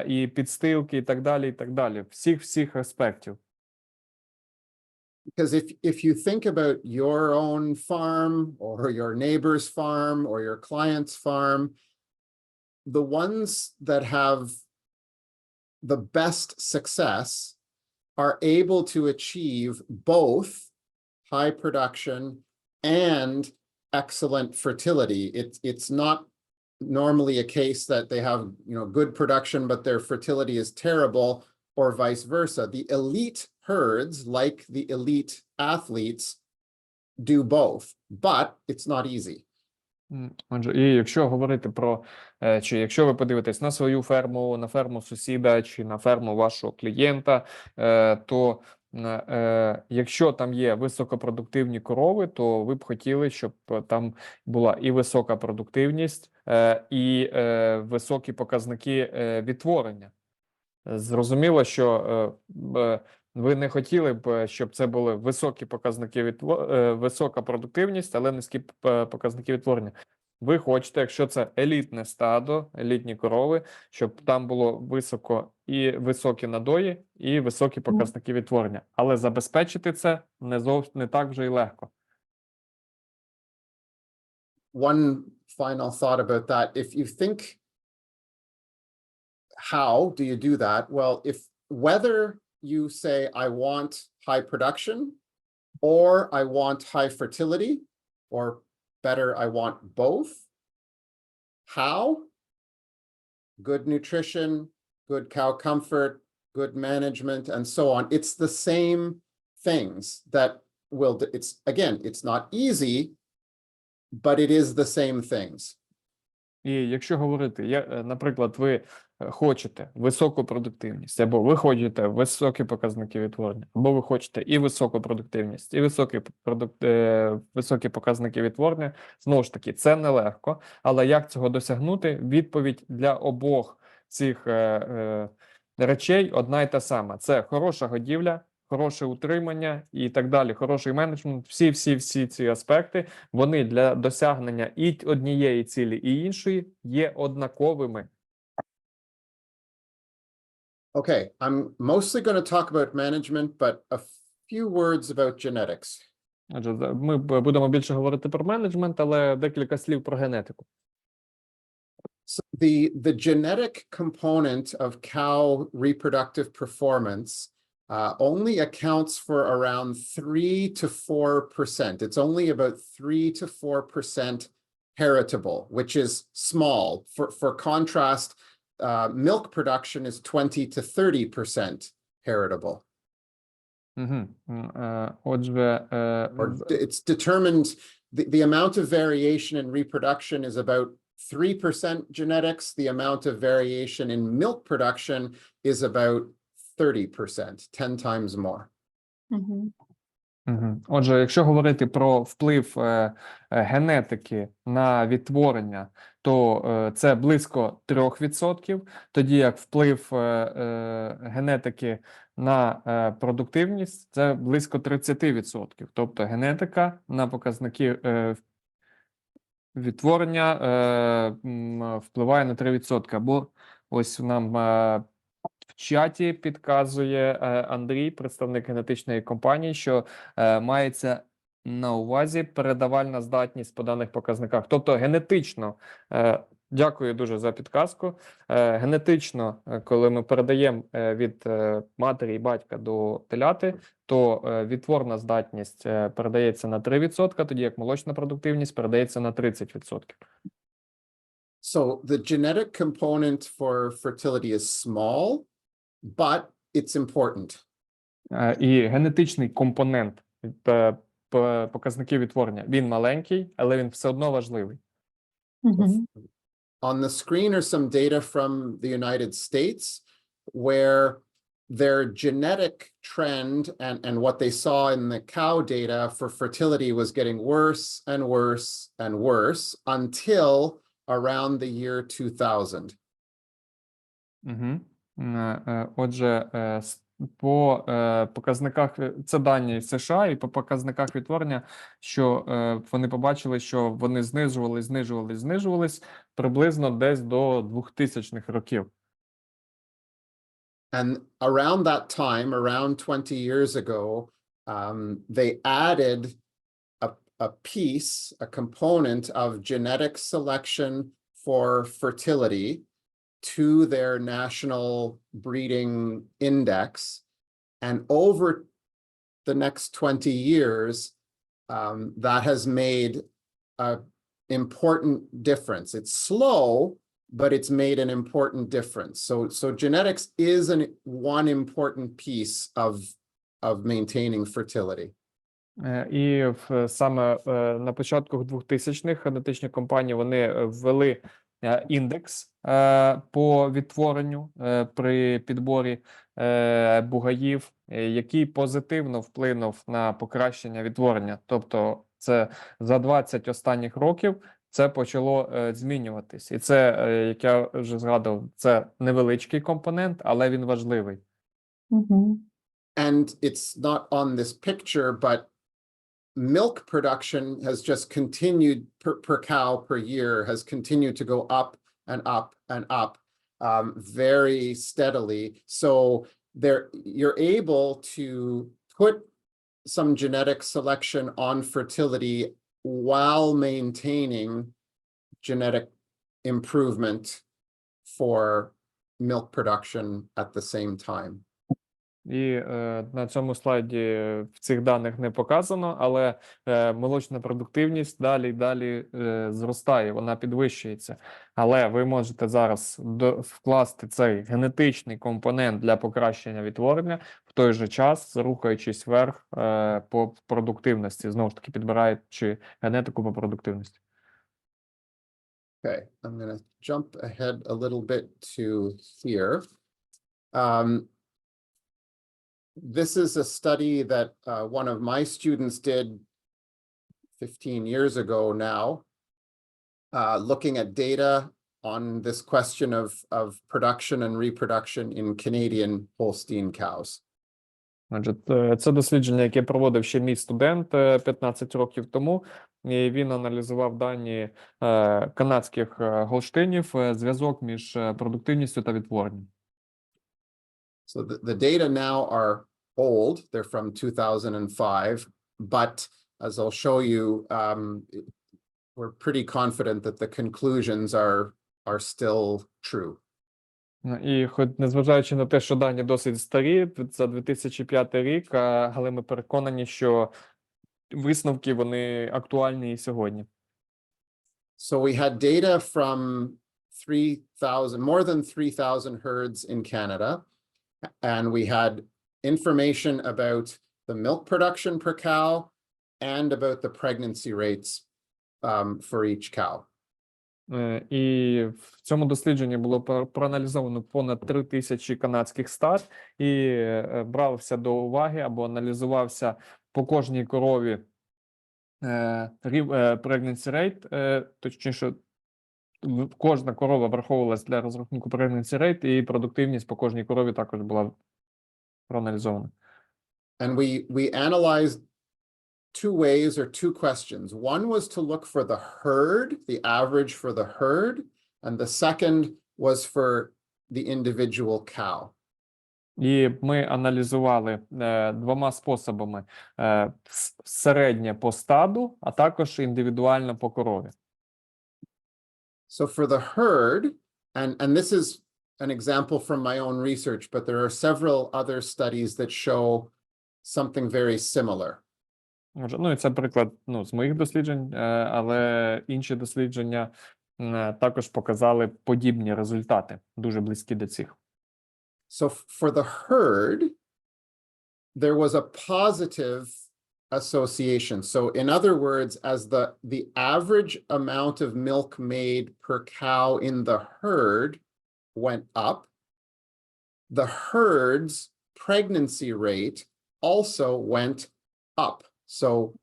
і підстилки, і так далі, і так далі. Всіх аспектів. Because if you think about your own farm or your neighbor's farm or your client's farm, the ones that have the best success are able to achieve both high production and excellent fertility. It's not normally a case that they have, good production, but their fertility is terrible, or vice versa. The elite herds, like the elite athletes, do both, but it's not easy. Отже, і якщо говорити про, чи якщо ви подивитесь на свою ферму, на ферму сусіда, чи на ферму вашого клієнта, то якщо там є високопродуктивні корови, то ви б хотіли, щоб там була і висока продуктивність, і високі показники відтворення. Зрозуміло, що ви не хотіли б, щоб це були високі показники висока продуктивність, але низькі показники відтворення. Ви хочете, якщо це елітне стадо, елітні корови, щоб там було високі надої і високі показники відтворення. Але забезпечити це не так вже й легко. One final thought about that. If you think, how do you do that? Well, whether you say, I want high production, or I want high fertility, or better, I want both. How? Good nutrition, good cow comfort, good management, and so on. It's the same things that it's not easy, but it is the same things. І якщо говорити, наприклад, ви хочете високу продуктивність, або ви хочете високі показники відтворення, або ви хочете і високу продуктивність, і високі показники відтворення, знову ж таки, це нелегко, але як цього досягнути? Відповідь для обох цих речей одна й та сама. Це хороша годівля, хороше утримання і так далі, хороший менеджмент, всі ці аспекти, вони для досягнення і однієї цілі, і іншої є однаковими. Okay, I'm mostly going to talk about management, but a few words about genetics. Отже, ми будемо більше говорити про менеджмент, але декілька слів про генетику. So the genetic component of cow reproductive performance only accounts for around 3 to 4%. It's only about 3 to 4% heritable, which is small. For contrast, milk production is 20 to 30% heritable. Отже, It's determined, the amount of variation in reproduction is about 3% genetics. The amount of variation in milk production is about 30%, 10 times more. Отже, якщо говорити про вплив генетики на відтворення, то це близько 3%, тоді як вплив генетики на продуктивність – це близько 30%. Тобто генетика на показники відтворення впливає на 3%. Або ось нам в чаті підказує Андрій, представник генетичної компанії, що мається на увазі передавальна здатність по даних показниках. Тобто генетично, дякую дуже за підказку, генетично, коли ми передаємо від матері і батька до теляти, то відтворна здатність передається на 3%, тоді як молочна продуктивність передається на 30%. So the genetic component for fertility is small, but it's important. І генетичний компонент показників відтворення, він маленький, але він все одно важливий. On the screen are some data from the United States where their genetic trend and what they saw in the cow data for fertility was getting worse and worse and worse until around the year 2000. Отже, по показниках, це дані США, і по показниках відтворення, що вони побачили, що вони знижувались приблизно десь до 2000-х років. And around that time, around 20 years ago, they added a piece, a component of genetic selection for fertility to their national breeding index. And over the next 20 years, that has made an important difference. It's slow, but it's made an important difference. So genetics is one important piece of maintaining fertility. І саме на початку 2000-х генетичні компанії, вони ввели індекс по відтворенню при підборі бугаїв, який позитивно вплинув на покращення відтворення. Тобто це за 20 останніх років це почало змінюватись. І це, як я вже згадував, це невеличкий компонент, але він важливий. And it's not on this picture, but milk production has just continued per cow per year, has continued to go up and up and up very steadily. So you're able to put some genetic selection on fertility while maintaining genetic improvement for milk production at the same time. І на цьому слайді в цих даних не показано, але молочна продуктивність далі зростає, вона підвищується. Але ви можете зараз вкласти цей генетичний компонент для покращення відтворення, в той же час рухаючись вверх по продуктивності, знову ж таки підбираючи генетику по продуктивності. Okay, I'm going to jump ahead a little bit to here. This is a study that one of my students did 15 years ago now, looking at data on this question of production and reproduction in Canadian Holstein cows. Отже, це дослідження, яке проводив ще мій студент 15 років тому, і він аналізував дані канадських голштинів, зв'язок між продуктивністю та відтворенням. So the data now are old, they're from 2005, but as I'll show you, we're pretty confident that the conclusions are still true. І хоч незважаючи на те, що дані досить старі, це 2005 рік, але ми переконані, що висновки, вони актуальні і сьогодні. So we had data from 3,000, more than 3,000 herds in Canada, and we had information about the milk production per cow and about the pregnancy rates for each cow. І в цьому дослідженні було проаналізовано понад 3000 канадських стад і брався до уваги або аналізувався по кожній корові pregnancy rate, точніше, кожна корова враховувалась для розрахунку pregnancy rate, і продуктивність по кожній корові також була проаналізована. And we analyzed two ways or two questions. One was to look for the herd, the average for the herd, and the second was for the individual cow. І ми аналізували двома способами: середнє по стаду, а також індивідуально по корові. So for the herd, and this is an example from my own research, but there are several other studies that show something very similar. Ну, і це приклад, з моїх досліджень, але інші дослідження також показали подібні результати, дуже близькі до цих. So for the herd, there was a positive association. So in other words, as the average amount of milk made per cow in the herd went up, the herd's pregnancy rate also went up. So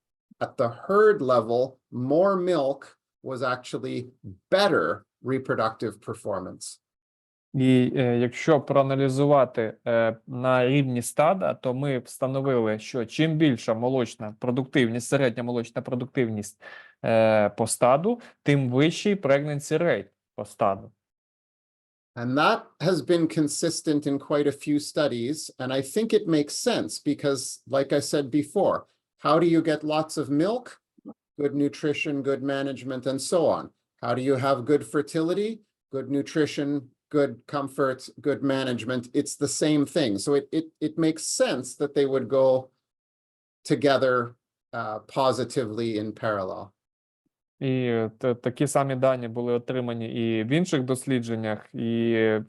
at the herd level, more milk was actually better reproductive performance. І якщо проаналізувати на рівні стада, то ми встановили, що чим більша молочна продуктивність, середня молочна продуктивність по стаду, тим вищий pregnancy rate по стаду. And that has been consistent in quite a few studies. And I think it makes sense because, like I said before, how do you get lots of milk? Good nutrition, good management, and so on. How do you have good fertility? Good nutrition, good comfort, good management. It's the same thing. So it makes sense that they would go together positively in parallel. І такі самі дані були отримані і в інших дослідженнях. І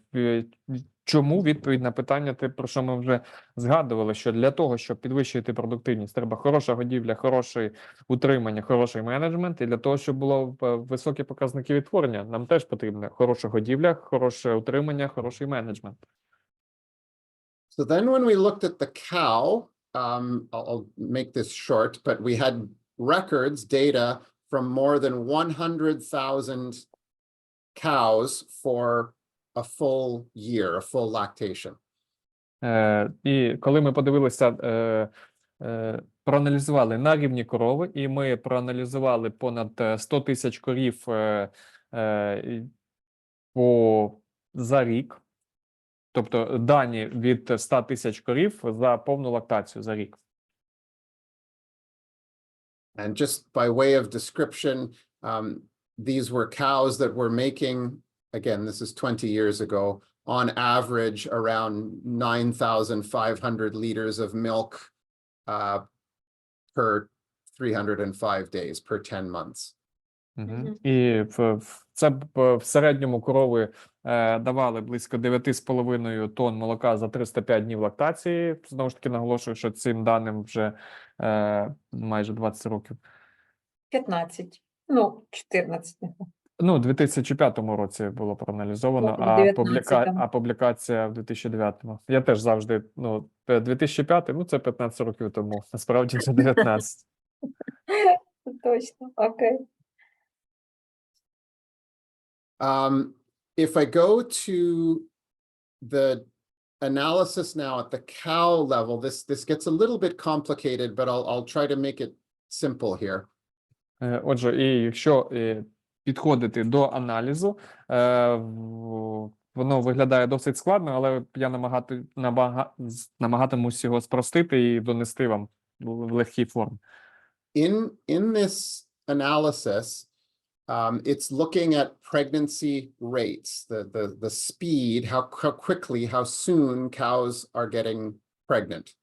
чому відповідь на питання, те, про що ми вже згадували, що для того, щоб підвищити продуктивність, треба хороша годівля, хороше утримання, хороший менеджмент. І для того, щоб було високі показники відтворення, нам теж потрібна хороша годівля, хороше утримання, хороший менеджмент. So then when we looked at the cow, I'll make this short, but we had records, data from more than 100,000 cows for a full year, a full lactation. І коли ми подивилися, проаналізували на рівні корови, і ми проаналізували понад 100 тисяч корів за рік, тобто дані від 100 тисяч корів за повну лактацію за рік. And just by way of description, these were cows that were making, again, this is 20 years ago, on average around 9,500 liters of milk per 305 days, per 10 months. І це в середньому корови давали близько 9,5 тонн молока за 305 днів лактації. Знову ж таки наголошую, що цим даним вже майже 20 років. 15, 14. Ну, у 2005 році було проаналізовано, а публікація в 2009-му. Я теж завжди, 2005, це 15 років тому, насправді вже 19. Точно, окей. If I go to the analysis now at the cow level, this gets a little bit complicated, but I'll try to make it simple here. Отже, і якщо підходити до аналізу, воно виглядає досить складно, але я намагатимусь його спростити і донести вам в легкій формі. In this analysis, it's looking at pregnancy rates, the speed, how quickly, how soon cows are getting pregnant.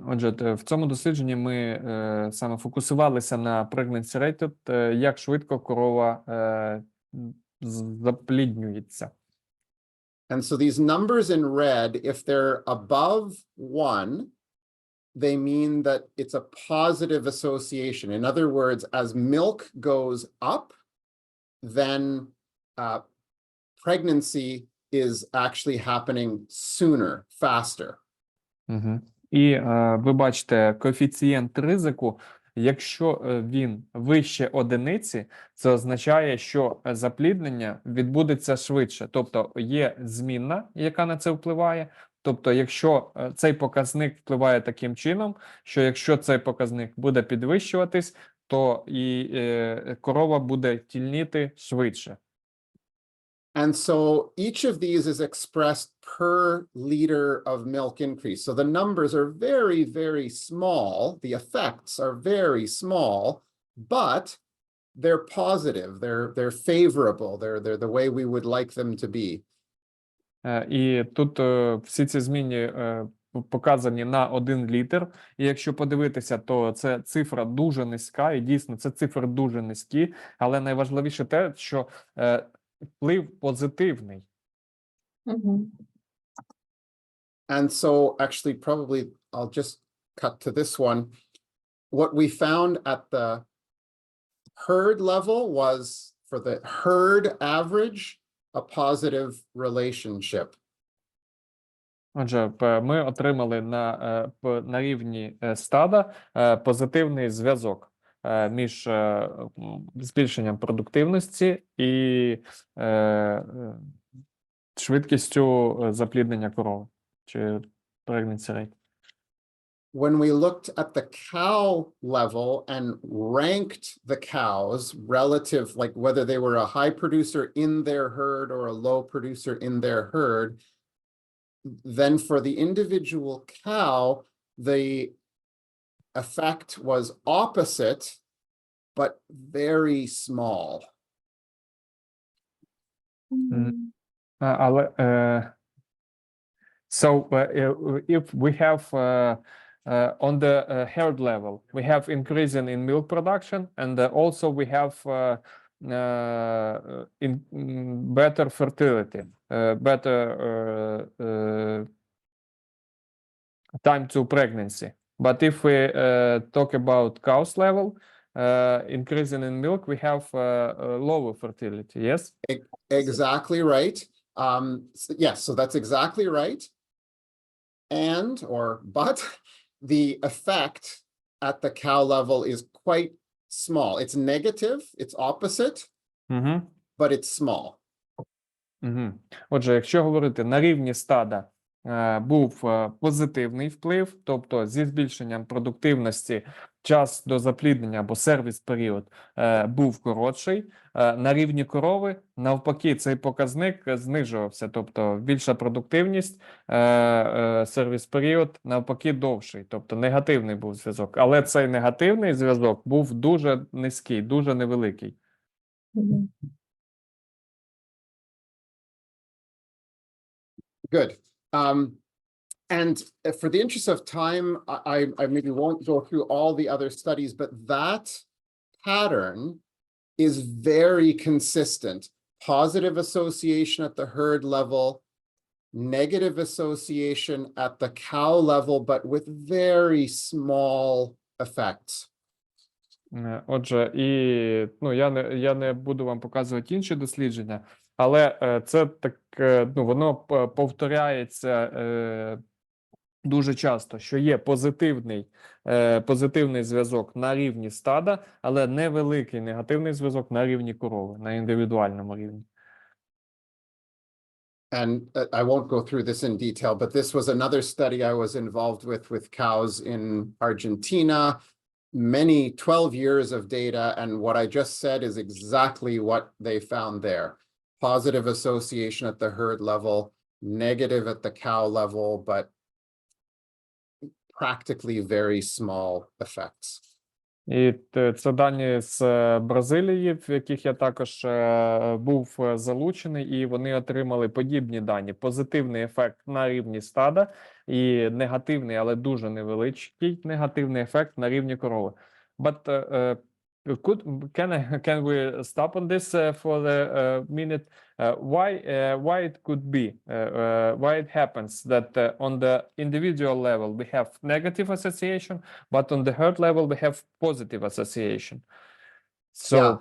Отже, в цьому дослідженні ми саме фокусувалися на pregnancy rate, як швидко корова запліднюється. And so these numbers in red, if they're above 1, they mean that it's a positive association. In other words, as milk goes up, then pregnancy is actually happening sooner, faster. І ви бачите коефіцієнт ризику, якщо він вище одиниці, це означає, що запліднення відбудеться швидше. Тобто є змінна, яка на це впливає. Тобто, якщо цей показник впливає таким чином, що якщо цей показник буде підвищуватись, то і корова буде тільніти швидше. And so each of these is expressed per liter of milk increase. So the numbers are very, very small. The effects are very small, but they're positive. They're favorable. They're the way we would like them to be. І тут всі ці зміни показані на 1 літр. І якщо подивитися, то це цифра дуже низька, і дійсно це цифри дуже низькі, але найважливіше те, що вплив позитивний. And so actually, probably I'll just cut to this one. What we found at the herd level was, for the herd average, a positive relationship. Отже, ми отримали на рівні стада позитивний зв'язок між збільшенням продуктивності і швидкістю запліднення корови чи pregnancy rate. When we looked at the cow level and ranked the cows relative, like whether they were a high producer in their herd or a low producer in their herd, then for the individual cow, the effect was opposite, but very small. So if we have on the herd level, we have increasing in milk production, and also we have better fertility, better time to pregnancy. But if we talk about cows level, increasing in milk, we have lower fertility. Yes. Exactly right. Yes, so that's exactly right. But the effect at the cow level is quite small. It's negative, it's opposite, but it's small. Отже, якщо говорити на рівні стада, був позитивний вплив, тобто зі збільшенням продуктивності час до запліднення або сервіс-період був коротший. На рівні корови, навпаки, цей показник знижувався, тобто більша продуктивність, сервіс-період навпаки довший, тобто негативний був зв'язок. Але цей негативний зв'язок був дуже низький, дуже невеликий. Good. And for the interest of time, I maybe won't go through all the other studies, but that pattern is very consistent. Positive association at the herd level, negative association at the cow level, but with very small effects. Отже, я не буду вам показувати інші дослідження, але це так, воно повторяється дуже часто, що є позитивний зв'язок на рівні стада, але невеликий негативний зв'язок на рівні корови, на індивідуальному рівні. And I won't go through this in detail, but this was another study I was involved with cows in Argentina. Many 12 years of data, and what I just said is exactly what they found there. Positive association at the herd level, negative at the cow level, but practically very small effects. І це дані з Бразилії, в яких я також був залучений, і вони отримали подібні дані. Позитивний ефект на рівні стада і негативний, але дуже невеличкий негативний ефект на рівні корови. But can we stop on this for a minute? Why it could be? Why it happens that on the individual level we have negative association, but on the herd level we have positive association? So yeah,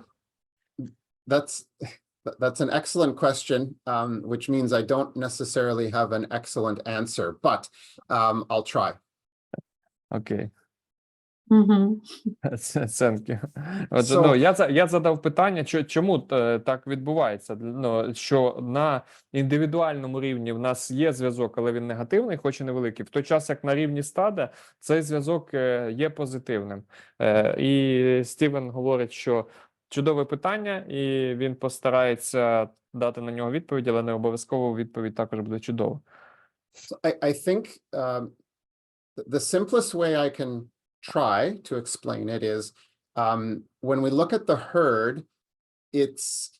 that's an excellent question, which means I don't necessarily have an excellent answer, but I'll try. Okay. Thank you. Отже, я задав питання, чому так відбувається, що на індивідуальному рівні в нас є зв'язок, але він негативний, хоч і невеликий, в той час, як на рівні стада, цей зв'язок є позитивним. І Стівен говорить, що чудове питання, і він постарається дати на нього відповідь, але не обов'язково відповідь також буде чудова. I think the simplest way I can try to explain it is when we look at the herd, it's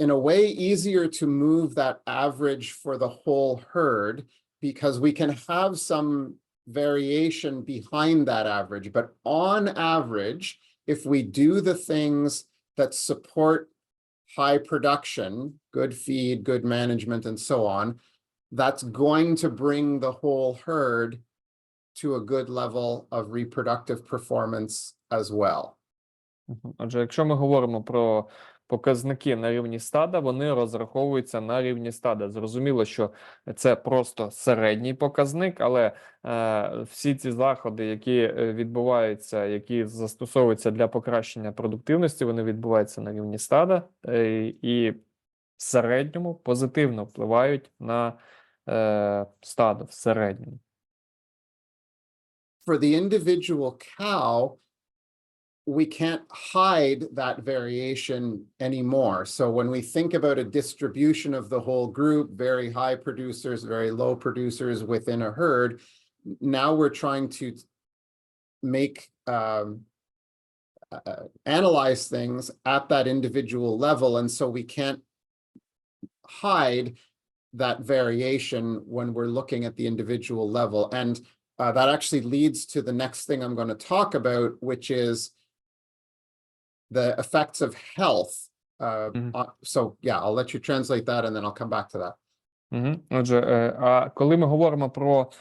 in a way easier to move that average for the whole herd because we can have some variation behind that average. But on average, if we do the things that support high production, good feed, good management, and so on, that's going to bring the whole herd to a good level of reproductive performance as well. Отже, якщо ми говоримо про показники на рівні стада, вони розраховуються на рівні стада. Зрозуміло, що це просто середній показник, але всі ці заходи, які відбуваються, які застосовуються для покращення продуктивності, вони відбуваються на рівні стада і в середньому позитивно впливають на стадо в середньому. For the individual cow, we can't hide that variation anymore. So when we think about a distribution of the whole group, very high producers, very low producers within a herd, now we're trying to make analyze things at that individual level, and so we can't hide that variation when we're looking at the individual level. And that actually leads to the next thing I'm going to talk about, which is the effects of health. So yeah, I'll let you translate that and then I'll come back to that. Отже, а коли ми говоримо про,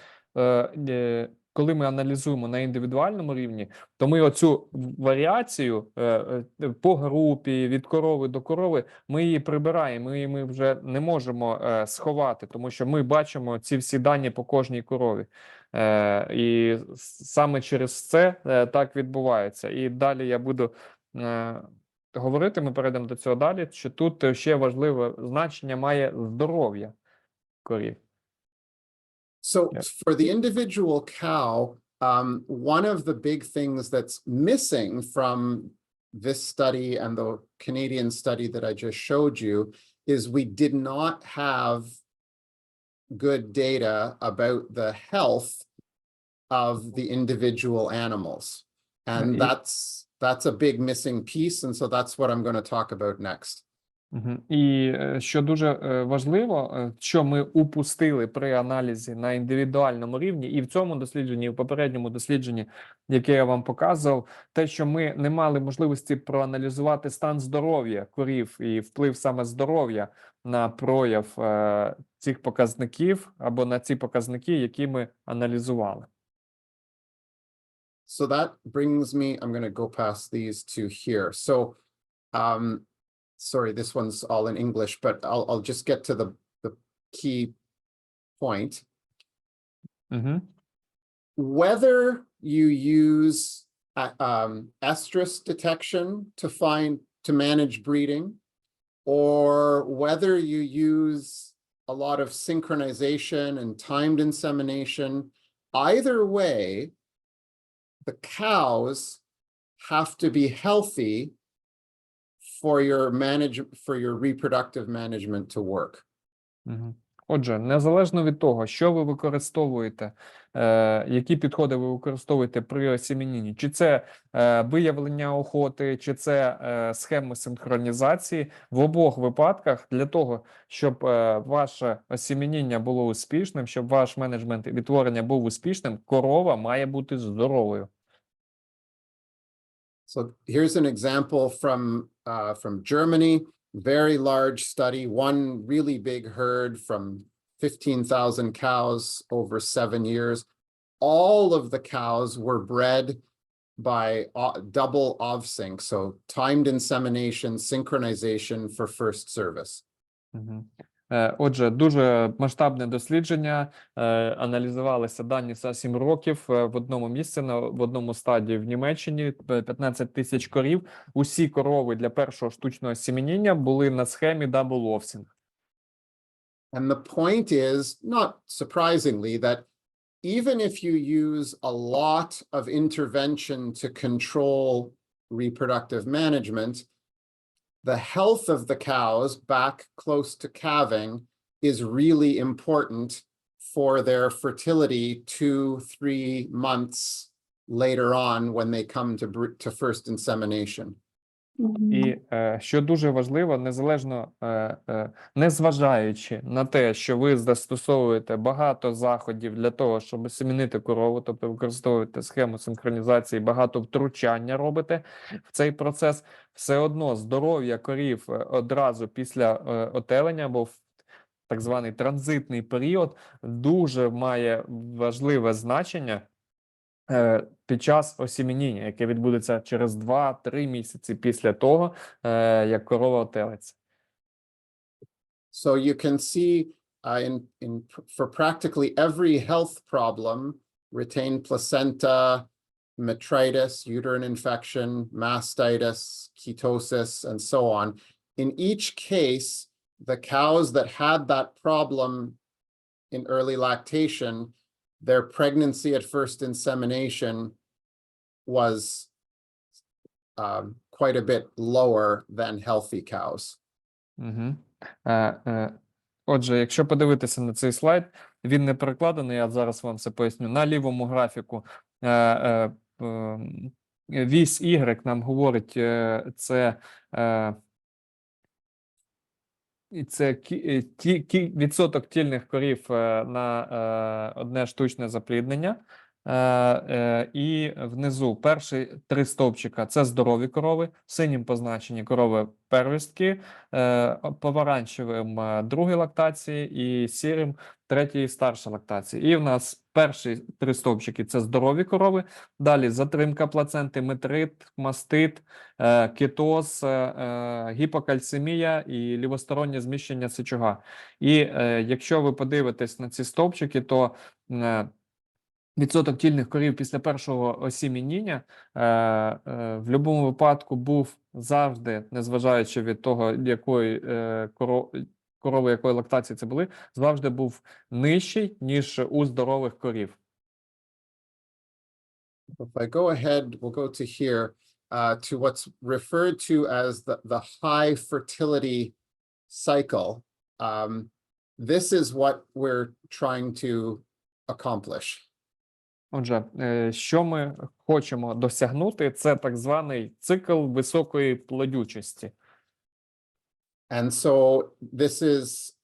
коли ми аналізуємо на індивідуальному рівні, то ми оцю варіацію по групі, від корови до корови, ми її прибираємо, ми вже не можемо сховати, тому що ми бачимо ці всі дані по кожній корові. І саме через це так відбувається. І далі я буду говорити, ми перейдемо до цього далі, що тут ще важливе значення має здоров'я корів. So for the individual cow, one of the big things that's missing from this study and the Canadian study that I just showed you is we did not have good data about the health of the individual animals. And that's a big missing piece, and so that's what I'm going to talk about next. І що дуже важливо, що ми упустили при аналізі на індивідуальному рівні, і в цьому дослідженні, і в попередньому дослідженні, яке я вам показував, те, що ми не мали можливості проаналізувати стан здоров'я корів і вплив саме здоров'я на прояв цих показників або на ці показники, які ми аналізували. So that brings me, I'm going to go past these two here. So, sorry, this one's all in English, but I'll just get to the key point. Whether you use estrus detection to manage breeding, or whether you use a lot of synchronization and timed insemination, either way, the cows have to be healthy for your reproductive management to work. Отже, незалежно від того, що ви використовуєте, які підходи ви використовуєте при осімінінні, чи це виявлення охоти, чи це схеми синхронізації, в обох випадках для того, щоб ваше осімініння було успішним, щоб ваш менеджмент відтворення був успішним, корова має бути здоровою. So here's an example from Germany, very large study, one really big herd from 15,000 cows over 7 years. All of the cows were bred by double ovsync, so timed insemination, synchronization for first service. Отже, дуже масштабне дослідження, аналізувалися дані за 7 років в одному місці, в одному стаді в Німеччині, 15 тисяч корів. Усі корови для першого штучного осімінення були на схемі double ovsync. And the point is, not surprisingly, that even if you use a lot of intervention to control reproductive management, the health of the cows back close to calving is really important for their fertility 2-3 months later on when they come to first insemination. І що дуже важливо, незважаючи на те, що ви застосовуєте багато заходів для того, щоб осімінити корову, тобто використовуєте схему синхронізації, багато втручання робите в цей процес, все одно здоров'я корів одразу після отелення або так званий транзитний період, дуже має важливе значення під час осімініння, яке відбудеться через 2-3 місяці після того, як корова отелиться. So you can see for practically every health problem, retained placenta, metritis, uterine infection, mastitis, ketosis, and so on. In each case, the cows that had that problem in early lactation, their pregnancy at first insemination was quite a bit lower than healthy cows. Угу. Отже, якщо подивитися на цей слайд, він не перекладений, я зараз вам це поясню. На лівому графіку вісь Y нам говорить, це відсоток тільних корів на одне штучне запліднення. І внизу перші 3 стовпчика – це здорові корови, синім позначені корови первістки, помаранчевим другої лактації і сірим третьої старша лактації. І в нас перші 3 стовпчики – це здорові корови, далі затримка плаценти, метрит, мастит, кетоз, гіпокальцемія і лівостороннє зміщення сечога. І якщо ви подивитесь на ці стовпчики, то відсоток тільних корів після першого осімініння в будь-якому випадку був завжди, незважаючи від того, якої корови, якої лактації це були, завжди був нижчий, ніж у здорових корів. If I go ahead, we'll go to here, to what's referred to as the high fertility cycle. This is what we're trying to accomplish. Отже, що ми хочемо досягнути, це так званий цикл високої плодючості. And so this is,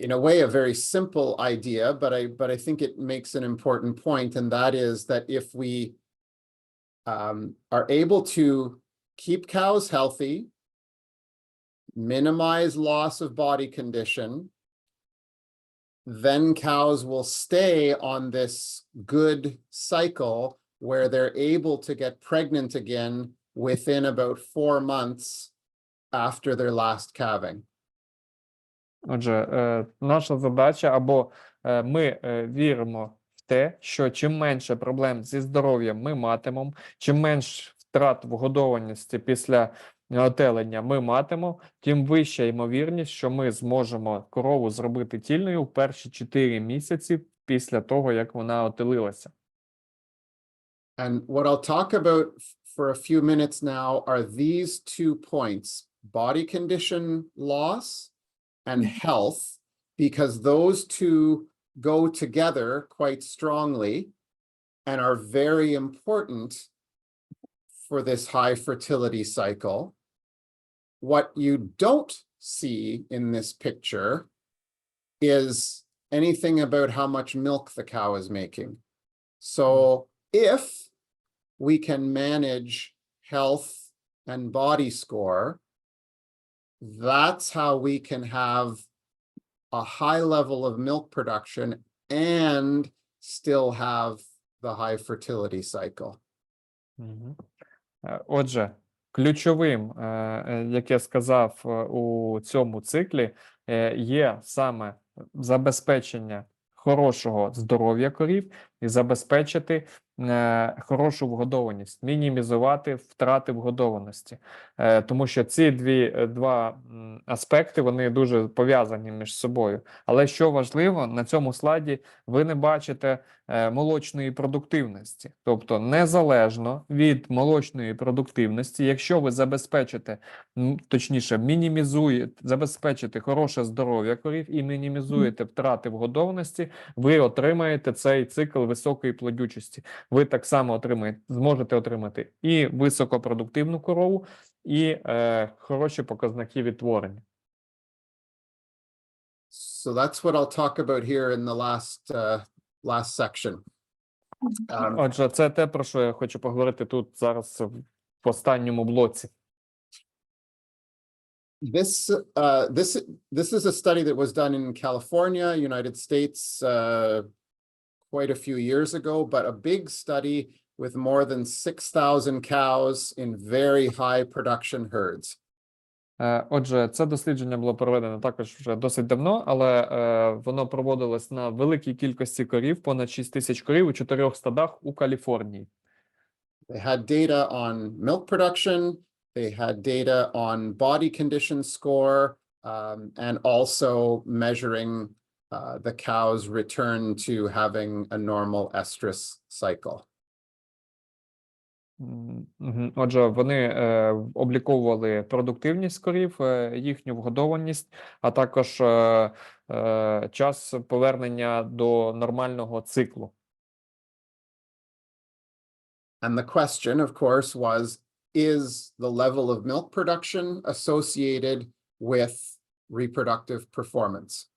in a way, a very simple idea, but I think it makes an important point, and that is that if we are able to keep cows healthy, minimize loss of body condition, then cows will stay on this good cycle where they're able to get pregnant again within about 4 months after their last calving. Отже, наша задача, або ми віримо в те, що чим менше проблем зі здоров'ям ми матимемо, чим менш втрат вгодованості після отелення ми матимемо, тим вища ймовірність, що ми зможемо корову зробити тільною в перші 4 місяці після того, як вона отелилася. And what I'll talk about for a few minutes now are these 2 points, body condition loss and health, because those 2 go together quite strongly and are very important for this high fertility cycle. What you don't see in this picture is anything about how much milk the cow is making. So if we can manage health and body score, that's how we can have a high level of milk production and still have the high fertility cycle. Отже, ключовим, як я сказав, у цьому циклі є саме забезпечення хорошого здоров'я корів і забезпечити хорошу вгодованість, мінімізувати втрати вгодованості. Тому що ці два аспекти, вони дуже пов'язані між собою. Але що важливо, на цьому слайді ви не бачите молочної продуктивності. Тобто незалежно від молочної продуктивності, якщо ви забезпечите, точніше, забезпечите хороше здоров'я корів і мінімізуєте втрати вгодованості, ви отримаєте цей цикл високої плодючості. Ви так само зможете отримати і високопродуктивну корову, і хороші показники відтворення. So that's what I'll talk about here in the last section. Отже, це те, про що я хочу поговорити тут зараз в останньому блоці. This is a study that was done in California, United States, quite a few years ago, but a big study with more than 6,000 cows in very high production herds. Отже, це дослідження було проведено також вже досить давно, але воно проводилось на великій кількості корів, понад 6 тисяч корів у 4 стадах у Каліфорнії. They had data on milk production, they had data on body condition score, and also measuring the cow's return to having a normal estrus cycle. Отже, вони обліковували продуктивність корів, їхню вгодованість, а також час повернення до нормального циклу. And the question, of course, was, is the level of milk production associated with reproductive performance?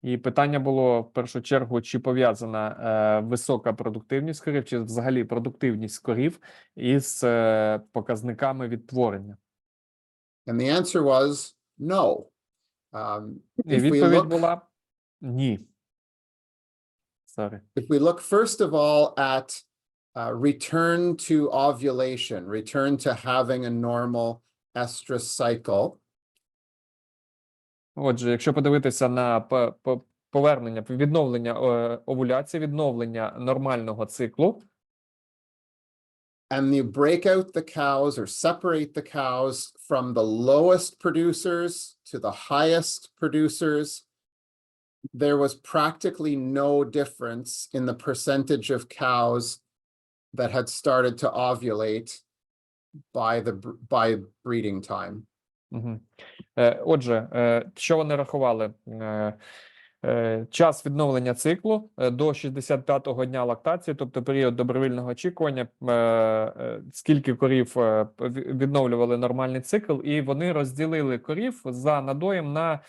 І питання було, в першу чергу, чи пов'язана висока продуктивність корів, чи взагалі продуктивність корів із показниками відтворення. And the answer was no. І відповідь була ні. Sorry. If we look first of all at return to ovulation, return to having a normal estrus cycle. Отже, якщо подивитися на повернення, відновлення овуляції, відновлення нормального циклу. And you break out the cows or separate the cows from the lowest producers to the highest producers, there was practically no difference in the percentage of cows that had started to ovulate by breeding time. Отже, що вони рахували? Час відновлення циклу до 65-го дня лактації, тобто період добровільного очікування, скільки корів відновлювали нормальний цикл, і вони розділили корів за надоєм на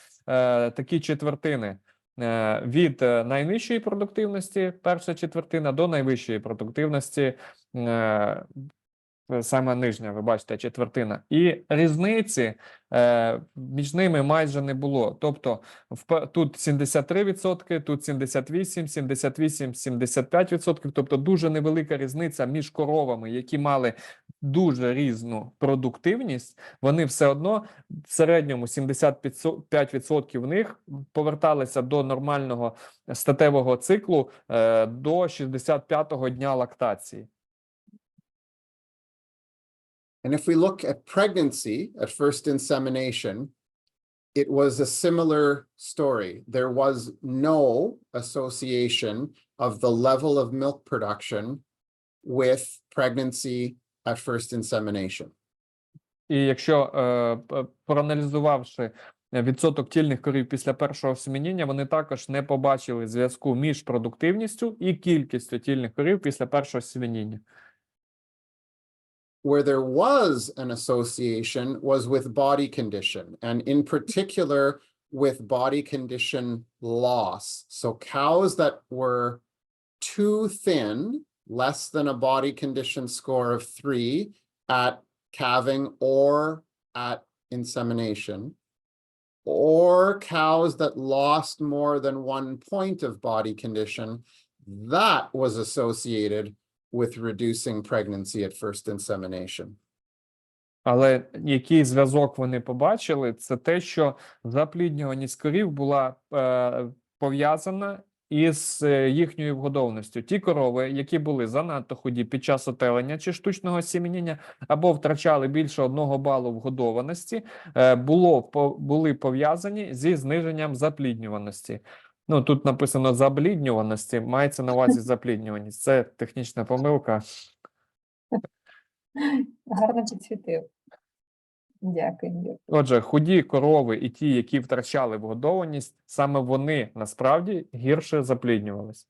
такі четвертини. Від найнижчої продуктивності, перша четвертина, до найвищої продуктивності, саме нижня, ви бачите, четвертина. І різниці між ними майже не було. Тобто тут 73%, тут 78, 78, 75%. Тобто дуже невелика різниця між коровами, які мали дуже різну продуктивність. Вони все одно в середньому 75% в них поверталися до нормального статевого циклу до 65-го дня лактації. And if we look at pregnancy, at first insemination, it was a similar story. There was no association of the level of milk production with pregnancy at first insemination. І якщо, проаналізувавши відсоток тільних корів після першого осеменіння, вони також не побачили зв'язку між продуктивністю і кількістю тільних корів після першого осеменіння. Where there was an association was with body condition, and in particular with body condition loss. So cows that were too thin, less than a body condition score of 3 at calving or at insemination, or cows that lost more than 1 point of body condition, that was associated with reducing pregnancy at first insemination. Але який зв'язок вони побачили, це те, що запліднюваність корів була пов'язана із їхньою вгодовністю. Ті корови, які були занадто худі під час отелення чи штучного осіменіння, або втрачали більше 1 балу вгодованості, були пов'язані зі зниженням запліднюваності. Ну, тут написано забліднюваності, мається на увазі запліднюваність. Це технічна помилка. Гарно підсвітив. Дякую. Отже, худі корови і ті, які втрачали вгодованість, саме вони насправді гірше запліднювалися.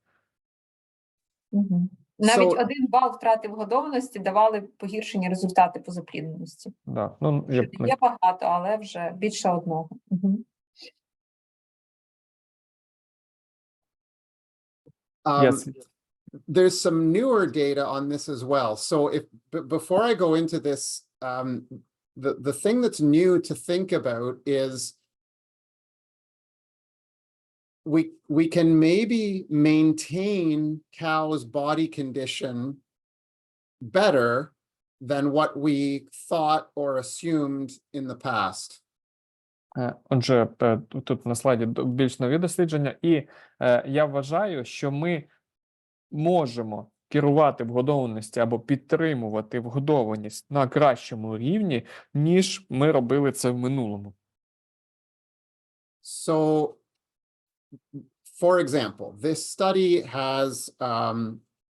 Угу. Навіть 1 бал втрати вгодованості давали погіршені результати по заплідненості. Да. Ну, Є багато, але вже більше 1. Угу. Yes. There's some newer data on this as well. So before I go into this, the thing that's new to think about is we can maybe maintain cows' body condition better than what we thought or assumed in the past. Отже, тут на слайді більш нові дослідження, і я вважаю, що ми можемо керувати вгодованості або підтримувати вгодованість на кращому рівні, ніж ми робили це в минулому. So, for example, this study has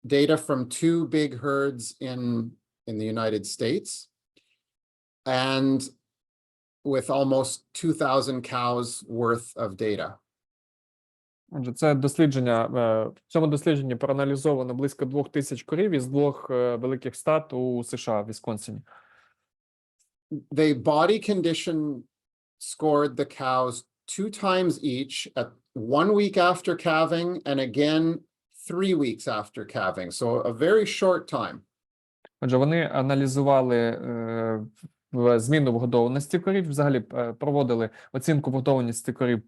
data from two big herds in the United States, and with almost 2,000 cows worth of data. Отже, це дослідження, в цьому дослідженні проаналізовано близько 2000 корів із двох великих стад у США, в Вісконсині. They body condition scored the cows 2 times each at 1 week after calving and again 3 weeks after calving. So a very short time. Отже, вони аналізували зміну вгодованості корів, взагалі проводили оцінку вгодованості корів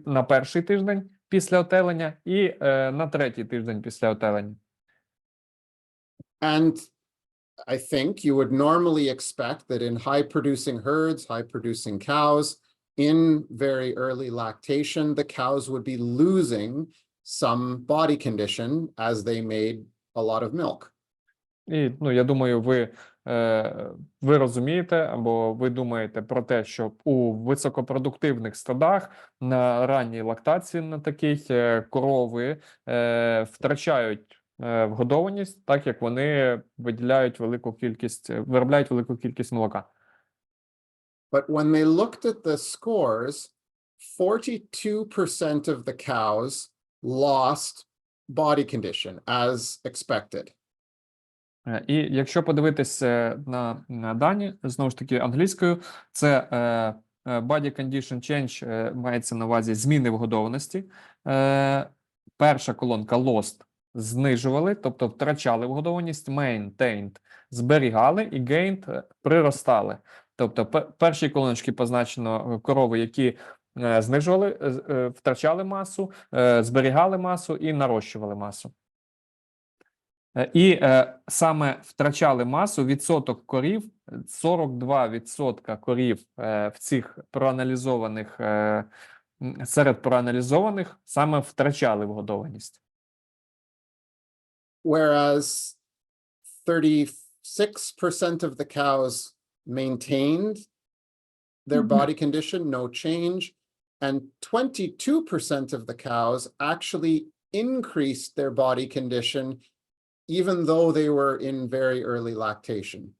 на перший тиждень після отелення і на третій тиждень після отелення. And I think you would normally expect that in high-producing herds, high-producing cows, in very early lactation, the cows would be losing some body condition as they made a lot of milk. І, я думаю, ви розумієте, або ви думаєте про те, що у високопродуктивних стадах на ранній лактації на такій корови втрачають вгодованість, так як вони виробляють велику кількість молока. But when they looked at the scores, 42% of the cows lost body condition as expected. І якщо подивитися на дані, знову ж таки англійською, це body condition change мається на увазі зміни вгодованості. Перша колонка lost знижували, тобто втрачали вгодованість, maintained зберігали і gained приростали. Тобто першій колоночці позначено корови, які знижували, втрачали масу, зберігали масу і нарощували масу. І саме втрачали масу відсоток корів, 42% корів в цих проаналізованих, серед проаналізованих саме втрачали вгодованість. Whereas 36% of the cows maintained their body condition, no change, and 22% of the cows actually increased their body condition even though they were in very early lactation.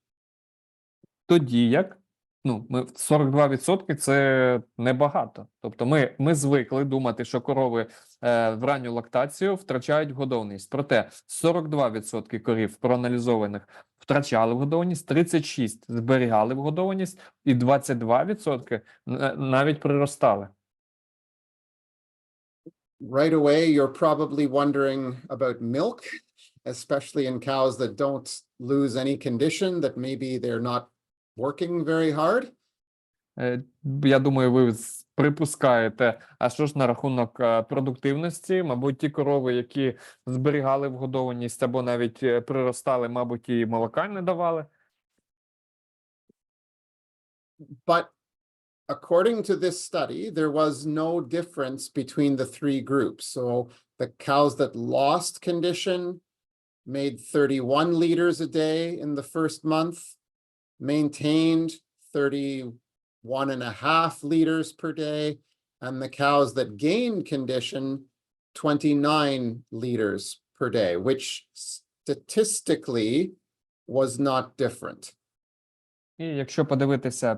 Тоді як, 42% це небагато. Тобто ми звикли думати, що корови в ранню лактацію втрачають вгодованість. Проте 42% корів проаналізованих втрачали вгодованість, 36% зберігали вгодованість і 22% навіть приростали. Right away, you're probably wondering about milk, especially in cows that don't lose any condition, that maybe they're not working very hard. Я думаю, ви припускаєте, а що ж на рахунок продуктивності? Мабуть, ті корови, які зберігали вгодованість або навіть приростали, мабуть, і молока не давали. But according to this study, there was no difference between the three groups. So the cows that lost condition made 31 liters a day in the first month, maintained 31.5 liters per day, and the cows that gained condition, 29 liters per day, which statistically was not different. І якщо подивитися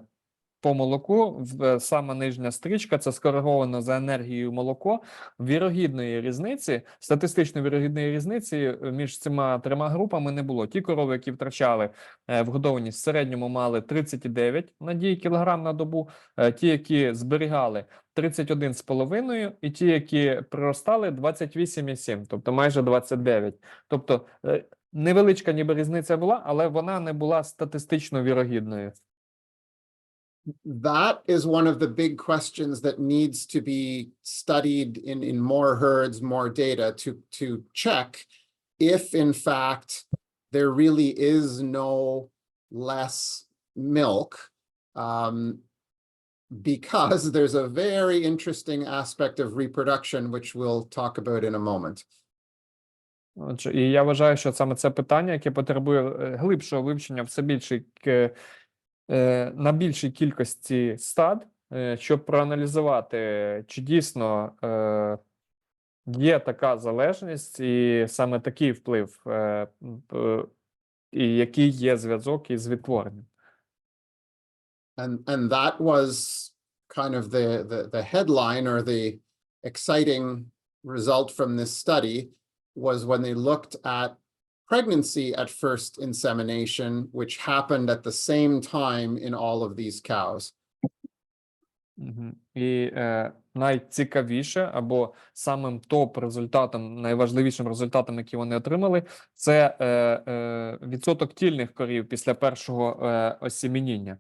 по молоку, сама нижня стрічка – це скориговано за енергією молоко. Вірогідної різниці, статистично вірогідної різниці між цими трьома групами не було. Ті корови, які втрачали вгодованість, в середньому мали 39 надій кілограм на добу, ті, які зберігали 31,5 і ті, які приростали 28,7, тобто майже 29. Тобто невеличка ніби різниця була, але вона не була статистично вірогідною. that is one of the big questions that needs to be studied in more herds, more data to check if in fact there really is no less milk, because there's a very interesting aspect of reproduction, which we'll talk about in a moment. Отже, і я вважаю, що саме це питання, яке потребує глибшого вивчення на більшій кількості стад, щоб проаналізувати, чи дійсно є така залежність і саме такий вплив, і який є зв'язок із відтворенням. And that was kind of the headline or the exciting result from this study was when they looked at pregnancy at first insemination, which happened at the same time in all of these cows. І найцікавіше, або самим топ-результатом, найважливішим результатом, який вони отримали, це відсоток тільних корів після першого осімініння.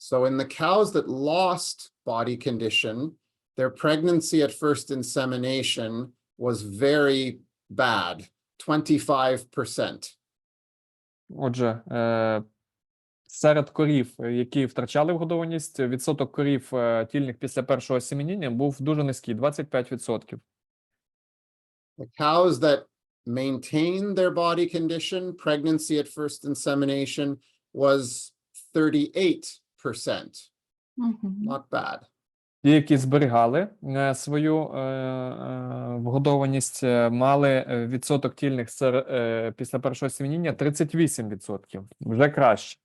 So in the cows that lost body condition, their pregnancy at first insemination was very bad, 25%. Отже, серед корів, які втрачали вгодованість, відсоток корів тільних після першого осімінення був дуже низький, 25%. The cows that maintained their body condition, pregnancy at first insemination was 38%. Not bad. Ті, які зберігали свою вгодованість, мали відсоток тільних після першого осімінення 38%. Вже краще.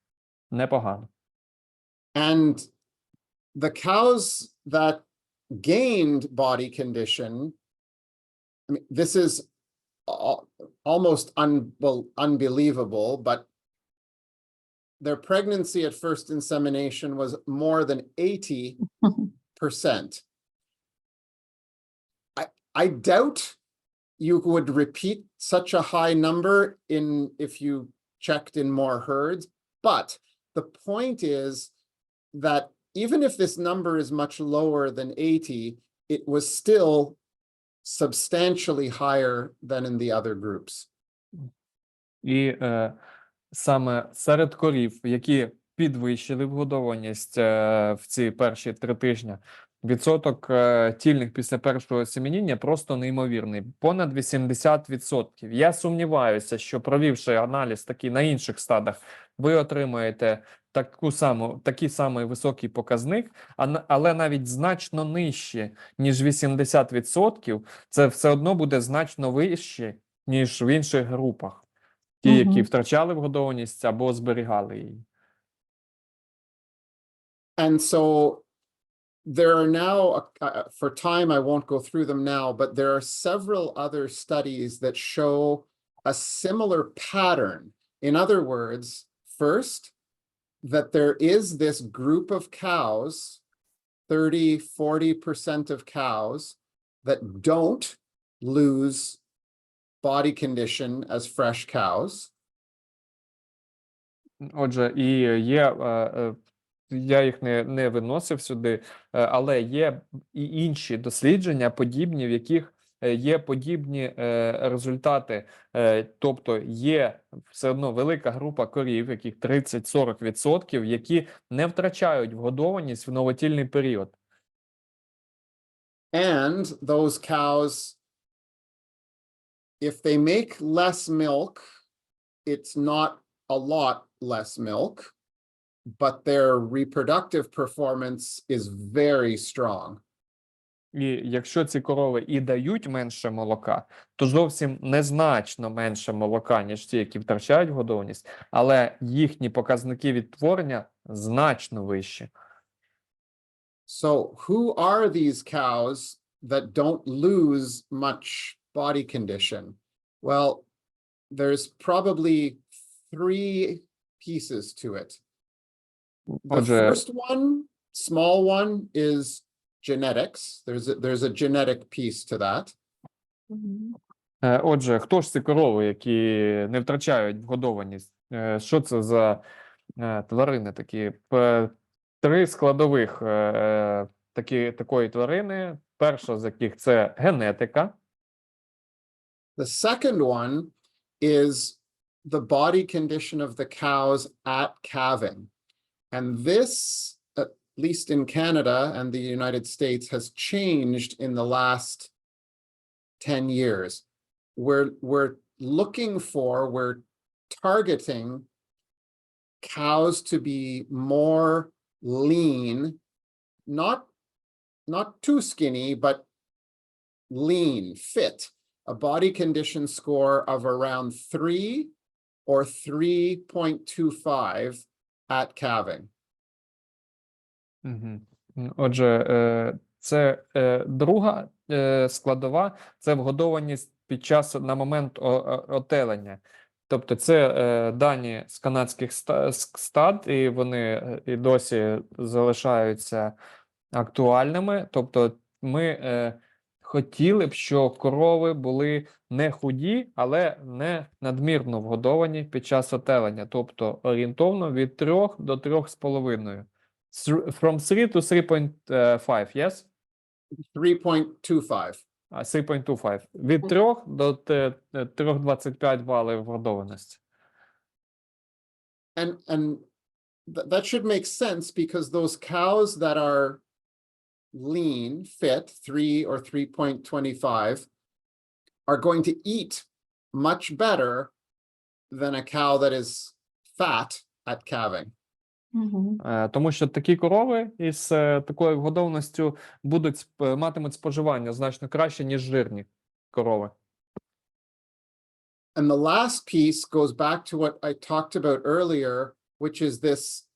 Непогано. And the cows that gained body condition, I mean, this is almost unbelievable, but their pregnancy at first insemination was more than 80%. I doubt you would repeat such a high number if you checked in more herds, but the point is that even if this number is much lower than 80, it was still substantially higher than in the other groups. І саме серед корів, які підвищили вгодованість в ці перші 3 тижні, відсоток тільних після першого осімінення просто неймовірний, понад 80%. Я сумніваюся, що провівши аналіз такий на інших стадах, ви отримаєте такий самий високий показник, але навіть значно нижче, ніж 80%, це все одно буде значно вище, ніж в інших групах. Ті, які втрачали вгодованість або зберігали її. And so there are now, for time, I won't go through them now, but there are several other studies that show a similar pattern. In other words, first, that there is this group of cows, 30–40% of cows, that don't lose body condition as fresh cows. Отже, і є, я їх не виносив сюди, але є і інші дослідження, подібні, в яких є подібні результати. Тобто є все одно велика група корів, яких 30–40%, які не втрачають вгодованість в новотільний період. And those cows, if they make less milk, it's not a lot less milk, but their reproductive performance is very strong. І якщо ці корови і дають менше молока, то зовсім незначно менше молока, ніж ті, які втрачають годованість, але їхні показники відтворення значно вищі. So who are these cows that don't lose much body condition? Well, there's probably 3 pieces to it. The first one, small one, is genetics. There's a genetic piece to that. Отже, хто ж ці корови, які не втрачають вгодованість? Що це за тварини такі. Три складових такої тварини. Перша з яких це генетика. The second one is the body condition of the cows at calving. And this, at least in Canada and the United States, has changed in the last 10 years. We're targeting cows to be more lean, not too skinny, but lean, fit. A body condition score of around 3 or 3.25 at calving. Отже, це друга складова, це вгодованість під час, на момент отелення. Тобто це дані з канадських стад, і вони і досі залишаються актуальними. Тобто ми хотіли б, щоб корови були не худі, але не надмірно вгодовані під час отелення. Тобто орієнтовно від 3 до 3,5. From 3 to 3.5, yes? 3.25. 3.25. Від 3 до 3,25 балів вгодованості. And that should make sense because those cows that are lean, fit, 3 or 3.25, are going to eat much better than a cow that is fat at calving. Тому що такі корови із такою вгодованістю матимуть споживання значно краще, ніж жирні корови. And the last piece goes back to what I talked about earlier, which is this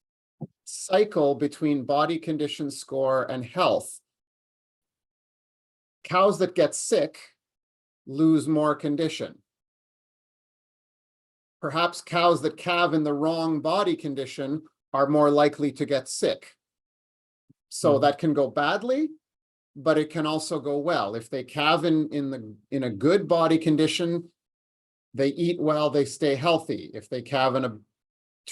cycle between body condition score and health. Cows that get sick lose more condition. Perhaps cows that calve in the wrong body condition are more likely to get sick. So that can go badly, but it can also go well. If they calve in a good body condition, they eat well, they stay healthy. If they calve in a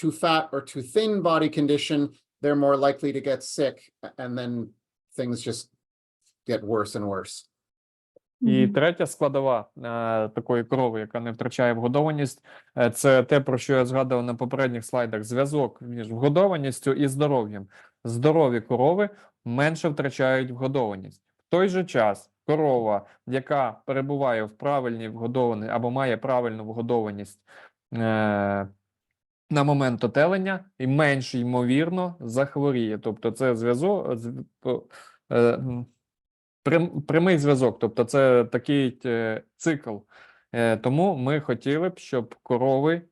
too fat or too thin body condition, they're more likely to get sick, and then things just get worse and worse. І третя складова такої корови, яка не втрачає вгодованість, це те, про що я згадував на попередніх слайдах, зв'язок між вгодованістю і здоров'ям. Здорові корови менше втрачають вгодованість. В той же час корова, яка перебуває в правильній вгодованій або має правильну вгодованість на момент отелення, і менш ймовірно захворіє. Тобто це зв'язок, прямий зв'язок, тобто це такий цикл. Тому ми хотіли б, щоб корови,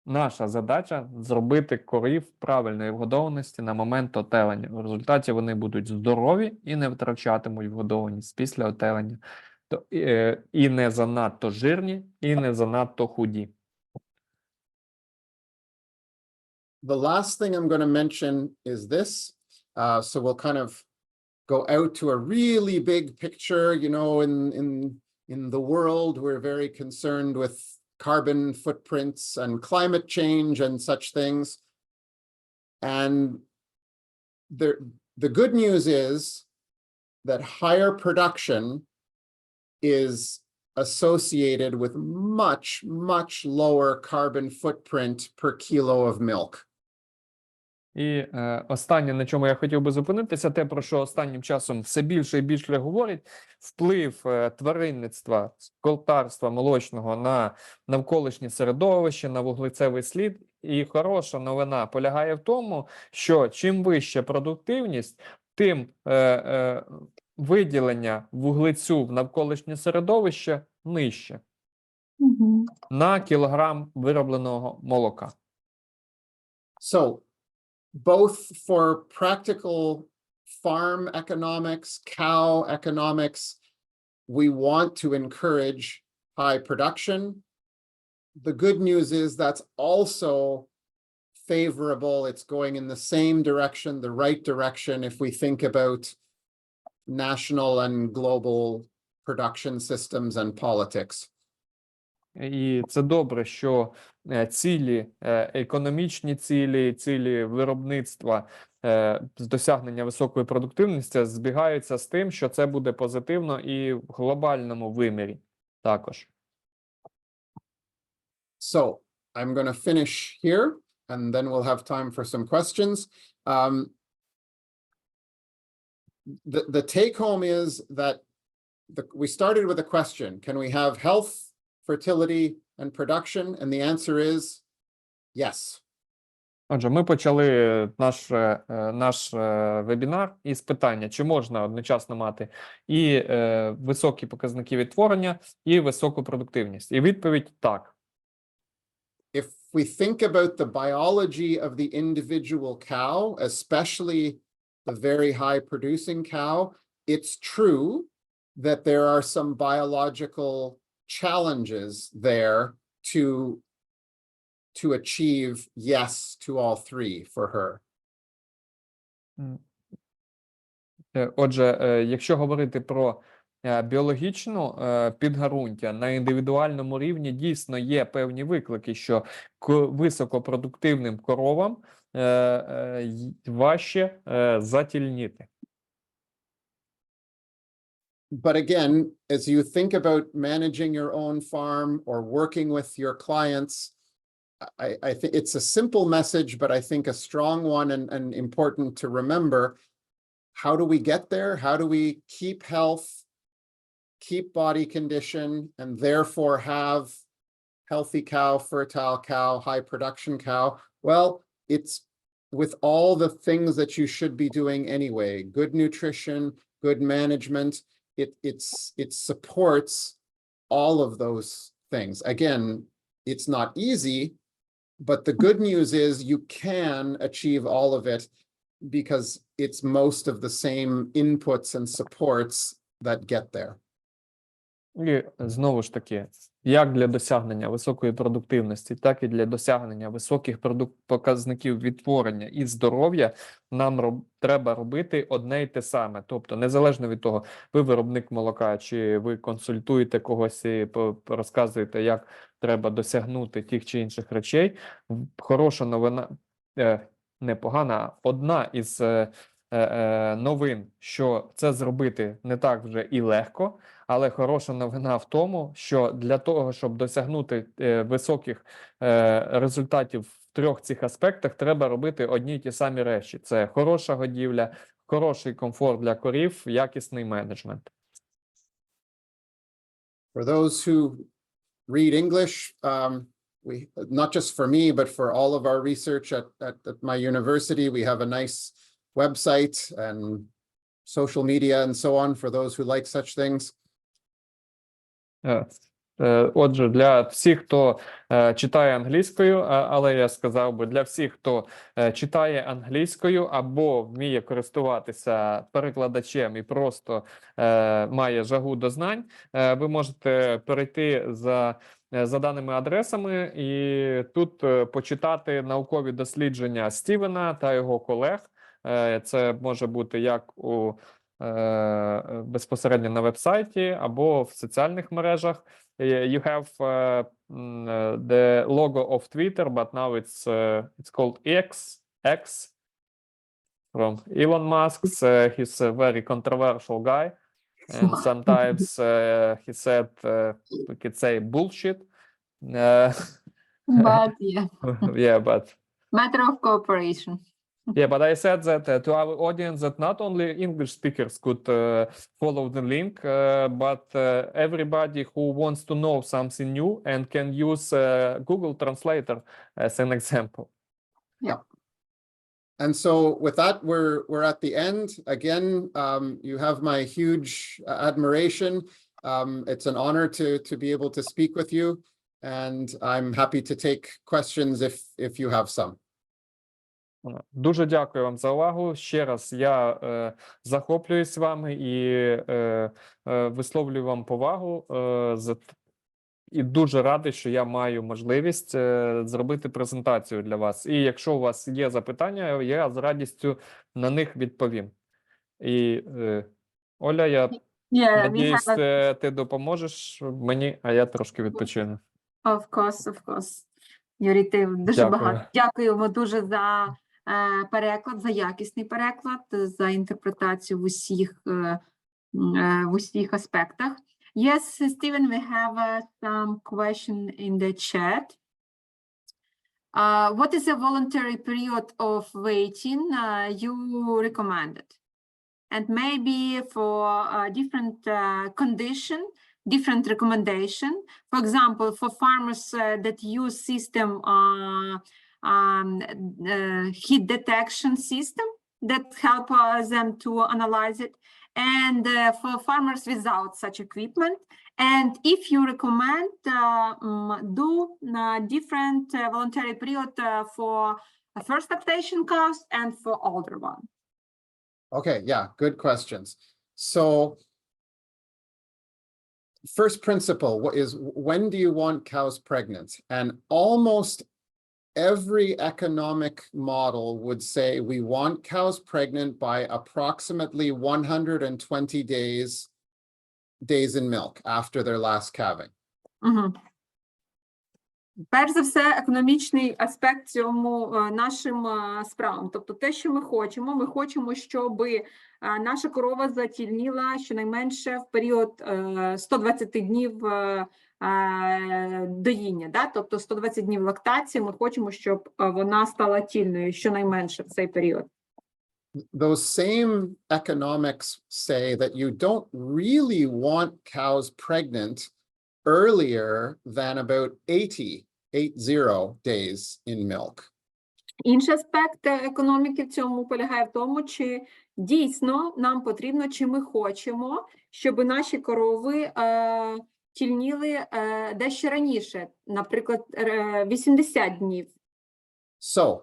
наша задача зробити корів правильної вгодованості на момент отелення. В результаті вони будуть здорові і не втрачатимуть вгодованість після отелення. І не занадто жирні, і не занадто худі. The last thing I'm going to mention is this. So we'll kind of go out to a really big picture. You know, in the world, we're very concerned with carbon footprints and climate change and such things. And the good news is that higher production is associated with much, much lower carbon footprint per kilo of milk. І останнє, на чому я хотів би зупинитися, те, про що останнім часом все більше і більше говорять, вплив тваринництва, скотарства молочного на навколишнє середовище, на вуглецевий слід. І хороша новина полягає в тому, що чим вища продуктивність, тим виділення вуглецю в навколишнє середовище нижче на кілограм виробленого молока. So, both for practical farm economics, cow economics, we want to encourage high production. The good news is that's also favorable. It's going in the same direction, the right direction, if we think about national and global production systems and politics. І це добре, що цілі, економічні цілі, цілі виробництва з досягнення високої продуктивності збігаються з тим, що це буде позитивно і в глобальному вимірі також. So I'm going to finish here, and then we'll have time for some questions. The take home is that we started with a question: can we have health, fertility, and production? And the answer is yes. Отже, ми почали наш вебінар із питання, чи можна одночасно мати і високі показники відтворення, і високу продуктивність. І відповідь – так. If we think about the biology of the individual cow, especially the very high producing cow, it's true that there are some biological challenges there to achieve yes to all three for her. Отже, якщо говорити про біологічну підґрунтя, на індивідуальному рівні дійсно є певні виклики, що високопродуктивним коровам важче затільніти. But again, as you think about managing your own farm or working with your clients, I think it's a simple message, but I think a strong one and important to remember. How do we get there? How do we keep health, keep body condition, and therefore have healthy cow, fertile cow, high production cow? Well, it's with all the things that you should be doing anyway. Good nutrition, good management. It supports all of those things. Again, it's not easy, but the good news is you can achieve all of it because it's most of the same inputs and supports that get there. І знову ж таки, як для досягнення високої продуктивності, так і для досягнення високих показників відтворення і здоров'я нам треба робити одне й те саме. Тобто, незалежно від того, ви виробник молока, чи ви консультуєте когось і розказуєте, як треба досягнути тих чи інших речей, хороша новина, непогана, а одна із новин, що це зробити не так вже і легко, але хороша новина в тому, що для того, щоб досягнути високих результатів в трьох цих аспектах, треба робити одні й ті самі речі. Це хороша годівля, хороший комфорт для корів, якісний менеджмент. For those who read English, we, not just for me, but for all of our research at my university, we have a nice website and social media and so on for those who like such things. Отже, для всіх, хто читає англійською, але я сказав би, для всіх, хто читає англійською або вміє користуватися перекладачем і просто має жагу до знань, ви можете перейти за даними адресами і тут почитати наукові дослідження Стівена та його колег. Це може бути як у безпосередньо на вебсайті або в соціальних мережах. You have the logo of Twitter, but now it's called X from Elon Musk. He's a very controversial guy, and sometimes he said we could say bullshit. But yeah, Yeah, but matter of cooperation. yeah, but I said that to our audience that not only English speakers could follow the link, but everybody who wants to know something new and can use Google Translator as an example. Yeah. And so with that, we're at the end. Again, you have my huge admiration. It's an honor to be able to speak with you, and I'm happy to take questions if you have some. Дуже дякую вам за увагу. Ще раз я захоплююсь вами і висловлюю вам повагу. І дуже радий, що я маю можливість зробити презентацію для вас. І якщо у вас є запитання, я з радістю на них відповім. І Оля, я надіюсь, ти допоможеш мені, а я трошки відпочину. Of course, of course. Юрій, ти дуже Дякую. багато. Дякуємо дуже за переклад, за якісний переклад, за інтерпретацію в усіх аспектах. Yes, Steven, we have some question in the chat. What is a voluntary period of waiting you recommended? And maybe for different condition, different recommendation. For example, for farmers that use system heat detection system that help them to analyze it, and for farmers without such equipment. And if you recommend, do different voluntary period for first lactation cows and for older one. Okay, yeah, good questions. So first principle is, when do you want cows pregnant? And almost every economic model would say we want cows pregnant by approximately 120 days in milk after their last calving. Перш за все, економічний аспект цьому нашим справам. Тобто те, що ми хочемо, щоб наша корова затільніла щонайменше в період 120 днів доїння, да? Тобто 120 днів лактації, ми хочемо, щоб вона стала тільною щонайменше в цей період. Those same economics say that you don't really want cows pregnant earlier than about 80 days in milk. Інший аспект економіки в цьому полягає в тому, чи дійсно нам потрібно, чи ми хочемо, щоб наші корови тільніли дещо раніше, наприклад, 80 днів. So,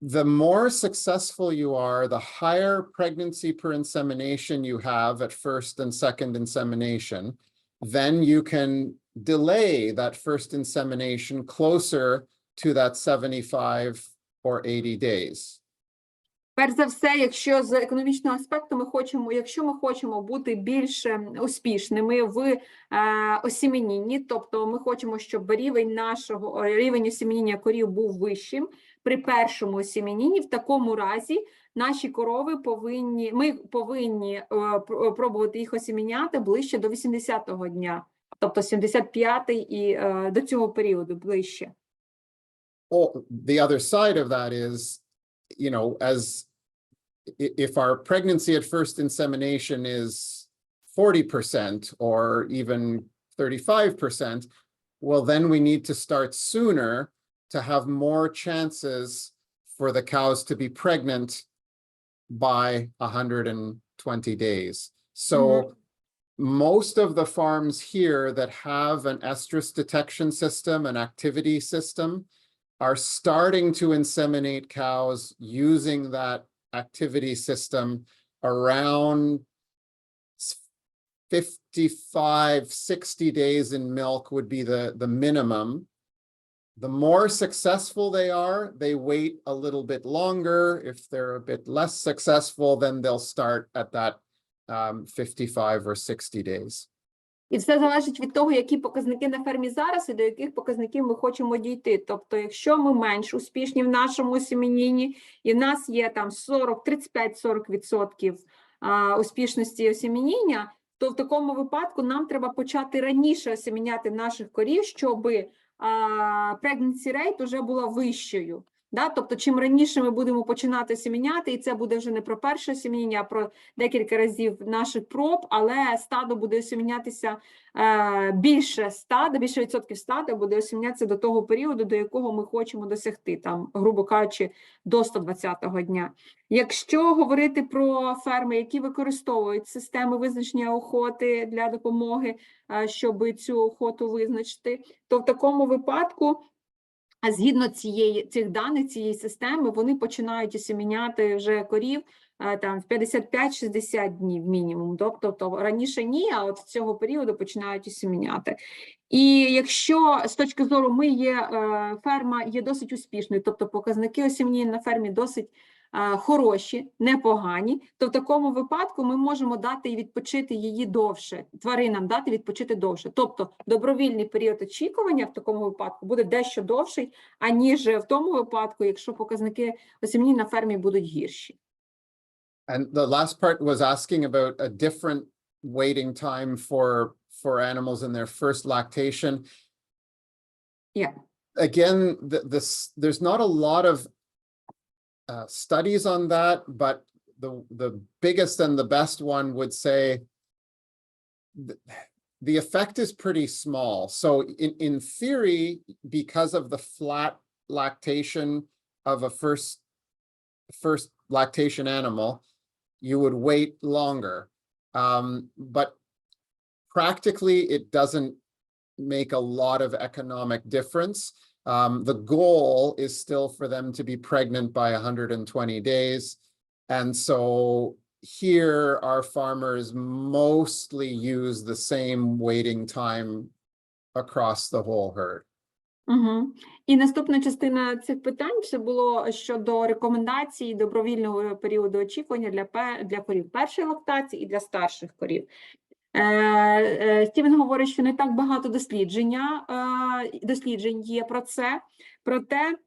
the more successful you are, the higher pregnancy per insemination you have at first and second insemination, then you can delay that first insemination closer to that 75 or 80 days. Перш за все, якщо з економічного аспекту якщо ми хочемо бути більш успішними в осіменінні, тобто ми хочемо, щоб рівень осіменіння корів був вищим при першому осіменінні, в такому разі наші корови ми повинні пробувати їх осіміняти ближче до 80-го дня, тобто 75-й і до цього періоду ближче. The other side of that is, you know, if our pregnancy at first insemination is 40% or even 35%, well, then we need to start sooner to have more chances for the cows to be pregnant by 120 days. So most of the farms here that have an estrus detection system, an activity system, are starting to inseminate cows using that activity system around 55, 60 days in milk would be the minimum. The more successful they are, they wait a little bit longer. If they're a bit less successful, then they'll start at that 55 or 60 days. І все залежить від того, які показники на фермі зараз і до яких показників ми хочемо дійти. Тобто, якщо ми менш успішні в нашому осіменінні, і в нас є там 35-40% успішності осіменіння, то в такому випадку нам треба почати раніше осіміняти наших корів, щоб pregnancy rate вже була вищою. Да? Тобто, чим раніше ми будемо починати осіміняти, і це буде вже не про перше осіміння, а про декілька разів наших проб, але стадо буде осімінятися більше відсотків стада буде осімінятися до того періоду, до якого ми хочемо досягти, там, грубо кажучи, до 120-го дня. Якщо говорити про ферми, які використовують системи визначення охоти для допомоги, щоб цю охоту визначити, то в такому випадку згідно цих даних, цієї системи, вони починають осіміняти вже корів там, в 55-60 днів мінімум. Тобто раніше ні, а от з цього періоду починають осіміняти. І якщо з точки зору ферма є досить успішною, тобто показники осіміння на фермі досить хороші, непогані, то в такому випадку ми можемо дати і відпочити її довше, тваринам дати відпочити довше. Тобто добровільний період очікування в такому випадку буде дещо довший, аніж в тому випадку, якщо показники осінні на фермі будуть гірші. And the last part was asking about a different waiting time for animals in their first lactation. Yeah. Again, there's not a lot of studies on that, but the biggest and the best one would say the effect is pretty small. So in theory, because of the flat lactation of a first lactation animal, you would wait longer. But practically, it doesn't make a lot of economic difference. The goal is still for them to be pregnant by 120 days. And so here, our farmers mostly use the same waiting time across the whole herd. Угу. І наступна частина цих питань це було щодо рекомендацій добровільного періоду очікування для корів першої лактації і для старших корів. Стівен говорить, що не так багато досліджень є про це, проте,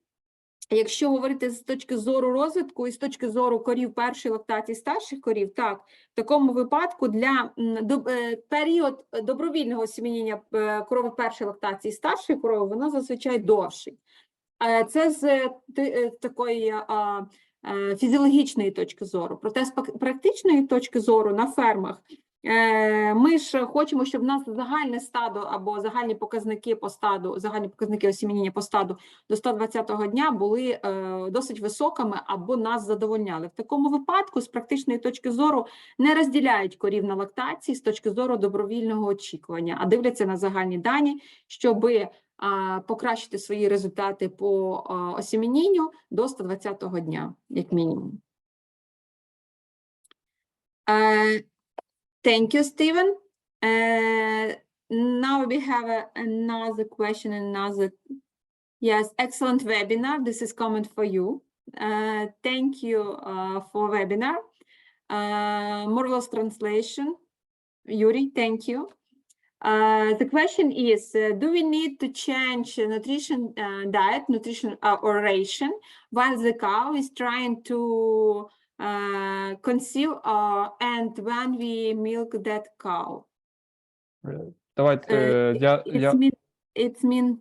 якщо говорити з точки зору розвитку і з точки зору корів першої лактації, старших корів, так, в такому випадку для період добровільного осіменіння корови першої лактації старшої корови, воно зазвичай довший. Це з такої фізіологічної точки зору. Проте з практичної точки зору на фермах ми ж хочемо, щоб в нас загальне стадо або загальні показники по стаду, загальні показники осіменіння по стаду до 120-го дня були досить високими або нас задовольняли. В такому випадку з практичної точки зору не розділяють корів на лактації з точки зору добровільного очікування, а дивляться на загальні дані, щоби покращити свої результати по осіменінню до 120-го дня, як мінімум. Thank you, Stephen. Now we have another question, yes, excellent webinar. This is comment for you. Thank you for webinar. Marvelous translation. Yuri, thank you. The question is, do we need to change nutrition diet, nutrition or ration while the cow is trying to conceive and when we milk that cow? Давайте It's mean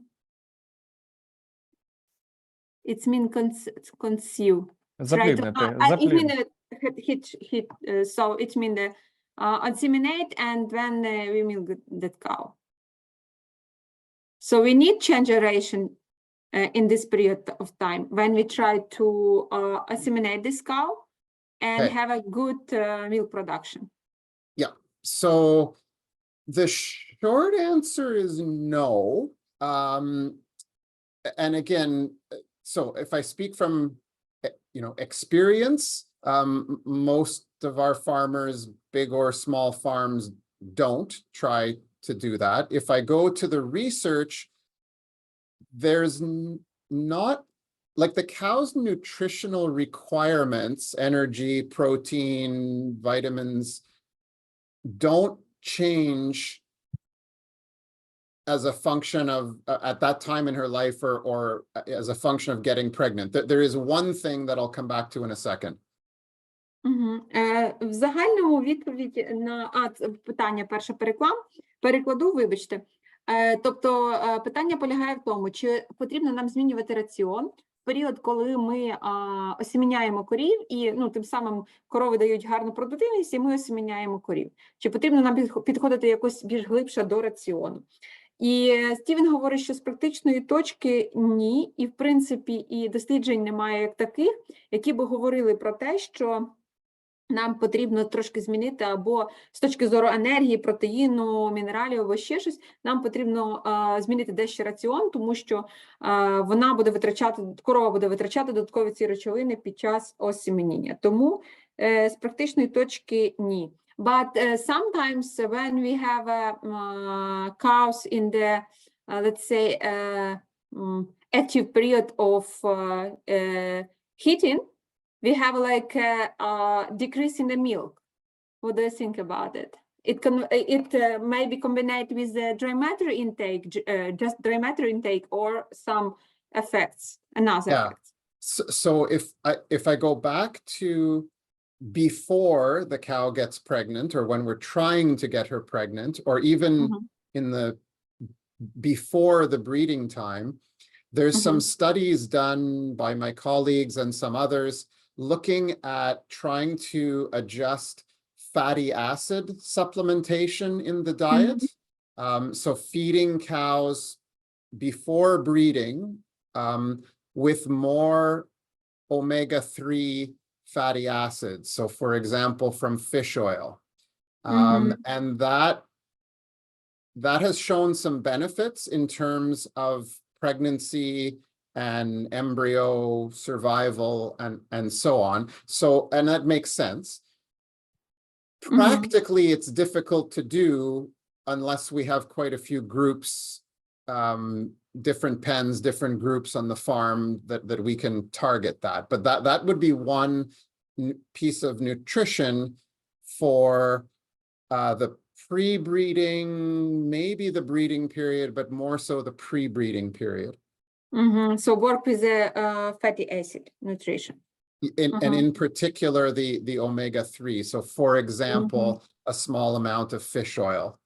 conceive. запліднити. So it means the inseminate and when we milk that cow. So we need change ration in this period of time when we try to inseminate this cow and have a good milk production. Yeah. So the short answer is no. And again, so if I speak from, experience, most of our farmers, big or small farms, don't try to do that. If I go to the research, there's not, like the cow's nutritional requirements, energy, protein, vitamins, don't change as a function of, at that time in her life or as a function of getting pregnant. There is one thing that I'll come back to in a second. В загальному відповідь на питання перше перекладу, вибачте. Тобто питання полягає в тому, чи потрібно нам змінювати раціон в період, коли ми осіміняємо корів і тим самим корови дають гарну продуктивність і ми осіміняємо корів. Чи потрібно нам підходити якось більш глибше до раціону? І Стівен говорить, що з практичної точки ні, і в принципі і досліджень немає як таких, які би говорили про те, що нам потрібно трошки змінити або з точки зору енергії, протеїну, мінералів або ще щось, нам потрібно змінити дещо раціон, тому що корова буде витрачати додаткові ці речовини під час осіменіння. Тому з практичної точки ні. But sometimes when we have cows in the, let's say, active period of heating, we have like a decrease in the milk. What do you think about it? It may be combined with the dry matter intake, just dry matter intake, or some effects, another effects. So if I go back to before the cow gets pregnant, or when we're trying to get her pregnant, or even in the before the breeding time, there's some studies done by my colleagues and some others looking at trying to adjust fatty acid supplementation in the diet. So feeding cows before breeding with more omega-3 fatty acids. So for example, from fish oil. And that has shown some benefits in terms of pregnancy and embryo survival and so on. So, and that makes sense. Practically, it's difficult to do unless we have quite a few groups, different pens, different groups on the farm that we can target that. But that would be one piece of nutrition for the pre-breeding, maybe the breeding period, but more so the pre-breeding period. So work with the fatty acid nutrition. And in particular, the omega-3. So for example, a small amount of fish oil.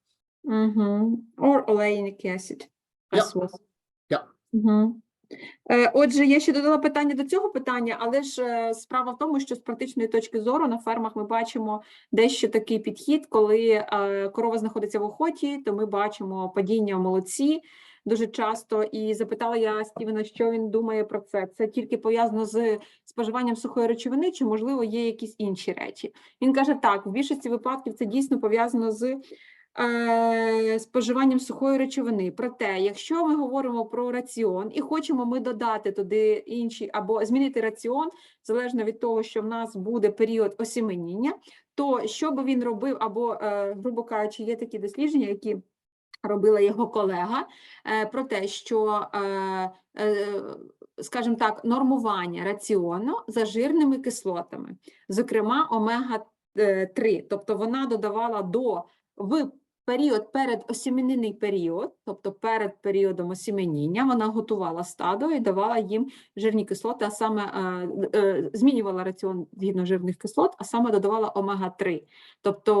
Or oleic acid as well. Yeah. Отже, я ще додала питання до цього питання, але ж справа в тому, що з практичної точки зору на фермах ми бачимо дещо такий підхід, коли корова знаходиться в охоті, то ми бачимо падіння в молоці дуже часто. І запитала я Стівена, що він думає про це. Це тільки пов'язано з споживанням сухої речовини, чи, можливо, є якісь інші речі? Він каже, так, в більшості випадків це дійсно пов'язано з споживанням сухої речовини. Проте, якщо ми говоримо про раціон і хочемо ми додати туди інші, або змінити раціон, залежно від того, що в нас буде період осіменіння, то що би він робив, або, грубо кажучи, є такі дослідження, які робила його колега, про те, що, скажімо так, нормування раціону за жирними кислотами, зокрема омега-3, тобто вона додавала в період передосіменний період, тобто перед періодом осіменіння, вона готувала стадо і давала їм жирні кислоти, а саме змінювала раціон згідно жирних кислот, а саме додавала омега-3, тобто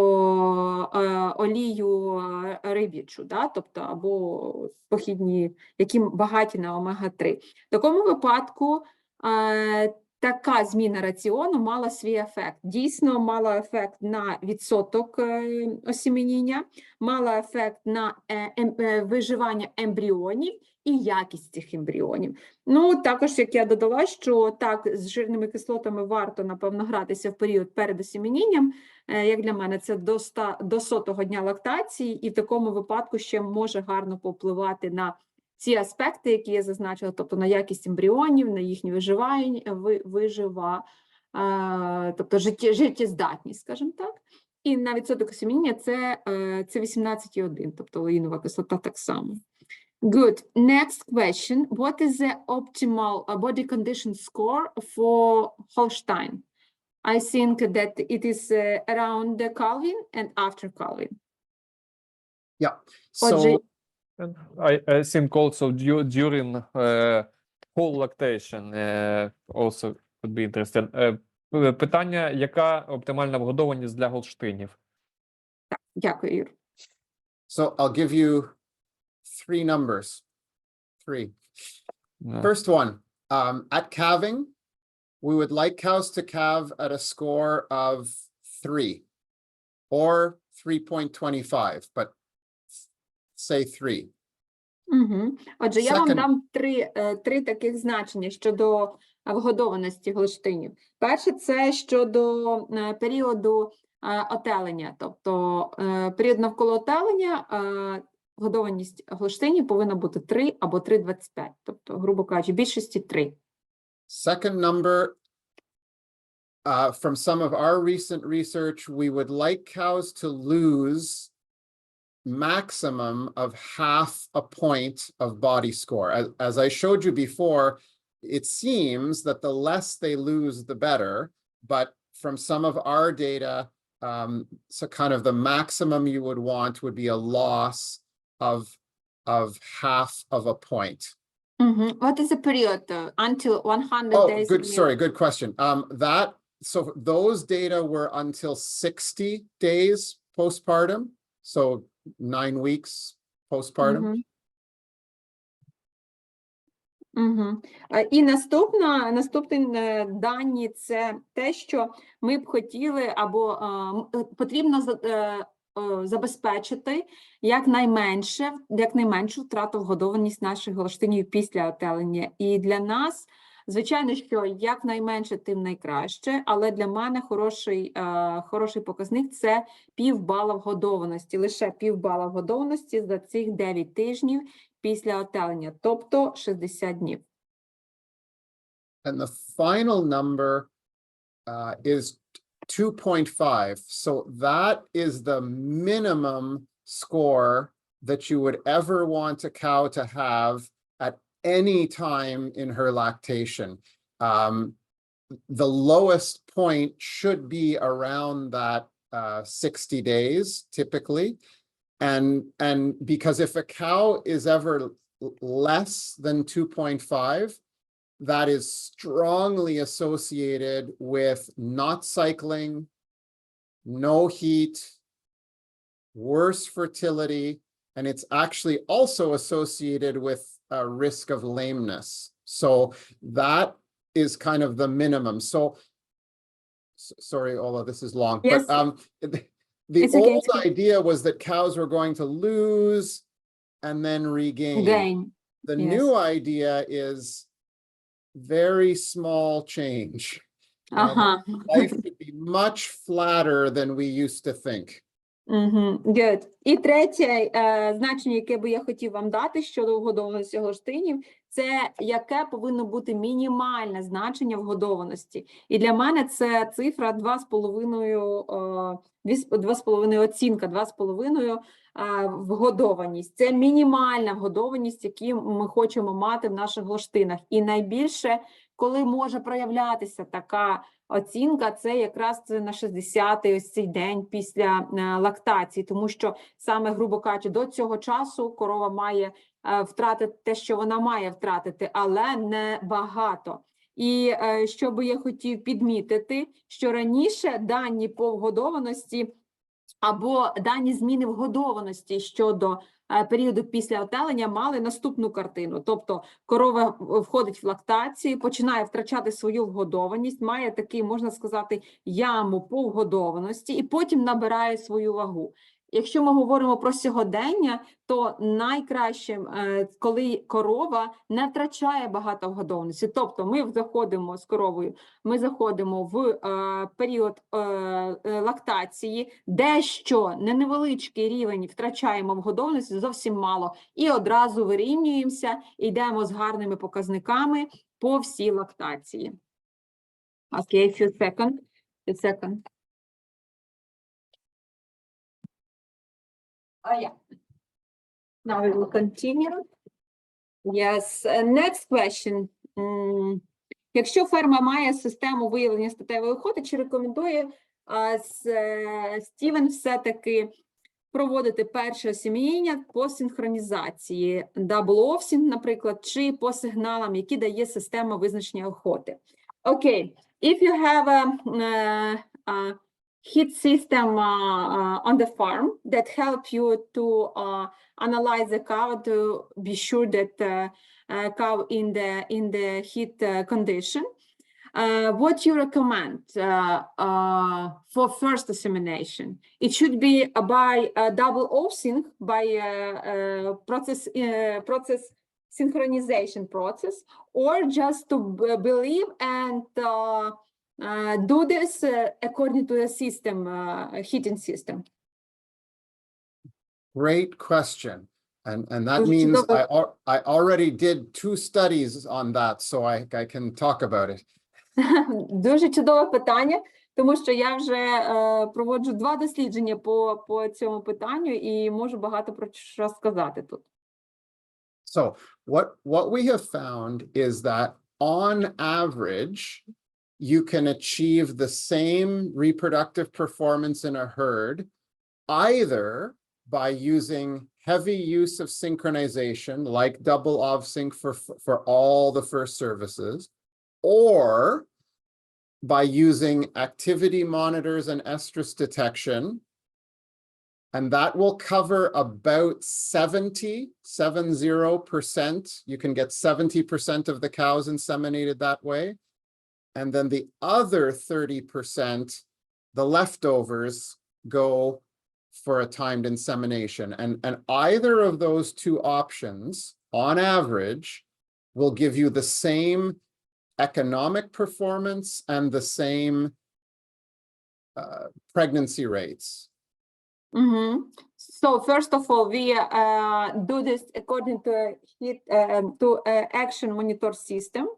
олію риб'ячу, да? Тобто або похідні, які багаті на омега-3. В такому випадку така зміна раціону мала свій ефект. Дійсно, мала ефект на відсоток осіменіння, мала ефект на виживання ембріонів і якість цих ембріонів. Ну, також, як я додала, що так, з жирними кислотами варто, напевно, гратися в період перед осіменінням. Як для мене, це до 100-го дня лактації, і в такому випадку ще може гарно повпливати на ці аспекти, які я зазначила, тобто на якість ембріонів, на їхнє тобто життєздатність, скажімо так. І на відсоток осіменіння це 18,1, тобто олеїнова кислота так само. Good. Next question. What is the optimal body condition score for Holstein? I think that it is around the calving and after calving. Yeah. So I think also during whole lactation also would be interesting. Питання, яка оптимальна вгодованість для голштинів? Так, дякую, Юр. So I'll give you 3 numbers. 3. First one, at calving, we would like cows to calve at a score of 3 or 3.25, but say 3. Отже, я вам дам три таких значення щодо вгодованості голштинів. Перше, це щодо періоду отелення, тобто період навколо отелення, вгодованість голштинів повинна бути 3 або 3,25, тобто, грубо кажучи, в більшості 3. Second number, from some of our recent research, we would like cows to lose maximum of half a point of body score. As I showed you before, it seems that the less they lose, the better. But from some of our data, so kind of the maximum you would want would be a loss of half of a point. What is the period until 100 Oh, days? good question. So those data were until 60 days postpartum, so 9 weeks postpartum. І наступні дані – це те, що ми б хотіли або потрібно забезпечити якнайменшу втрату вгодованість наших голштинів після отелення. І для нас, звичайно, що якнайменше, тим найкраще, але для мене хороший показник – це півбала вгодованості, лише півбала вгодованості за цих 9 тижнів після отелення, тобто 60 днів. And the final number is 2.5. So that is the minimum score that you would ever want a cow to have at any time in her lactation. The lowest point should be around that 60 days, typically. And because if a cow is ever less than 2.5, that is strongly associated with not cycling, no heat, worse fertility, and it's actually also associated with a risk of lameness. So that is kind of the minimum. So, sorry, Ola, this is long, yes. But the old idea was that cows were going to lose and then regain. The new idea is very small change. Life should be much flatter than we used to think. Good. І третє значення, яке би я хотів вам дати щодо вгодованості голштинів, це яке повинно бути мінімальне значення вгодованості. І для мене це цифра 2,5, оцінка 2,5 вгодованість. Це мінімальна вгодованість, яку ми хочемо мати в наших голштинах. І найбільше, коли може проявлятися така оцінка, це якраз на 60-й ось цей день після лактації, тому що саме, грубо кажучи, до цього часу корова має втратити те, що вона має втратити, але не багато. І що би я хотів підмітити, що раніше дані по вгодованості або дані зміни вгодованості щодо періоду після отелення мали наступну картину. Тобто корова входить в лактацію, починає втрачати свою вгодованість, має такий, можна сказати, яму по вгодованості і потім набирає свою вагу. Якщо ми говоримо про сьогодення, то найкраще, коли корова не втрачає багато вгодованості. Тобто ми заходимо з коровою, ми заходимо в період лактації, дещо на невеличкий рівень втрачаємо вгодованості, зовсім мало, і одразу вирівнюємося, йдемо з гарними показниками по всій лактації. Okay, few seconds. Yeah. Now we will continue. Yes. Next question. Якщо ферма має систему виявлення статевої охоти, чи рекомендує Стівен все-таки проводити перше осім'яння по синхронізації, дабл-офсінг, наприклад, чи по сигналам, які дає система визначення охоти? Okay. If you have a heat system on the farm that help you to analyze the cow to be sure that cow in the heat condition. What you recommend for first dissemination? It should be by double off-sync, by process synchronization process, or just to believe and do this according to the system, heating system? Great question. And that means I already did 2 studies on that, so I can talk about it. Дуже чудове питання, тому що я вже проводжу 2 дослідження по цьому питанню і можу багато про що сказати тут. So what we have found is that on average, you can achieve the same reproductive performance in a herd either by using heavy use of synchronization, like double OVSync for all the first services, or by using activity monitors and estrus detection, and that will cover about 70%. You can get 70% of the cows inseminated that way. And then the other 30%, the leftovers, go for a timed insemination. And either of those two options, on average, will give you the same economic performance and the same pregnancy rates. Mm-hmm. So first of all, we do this according to action monitor system,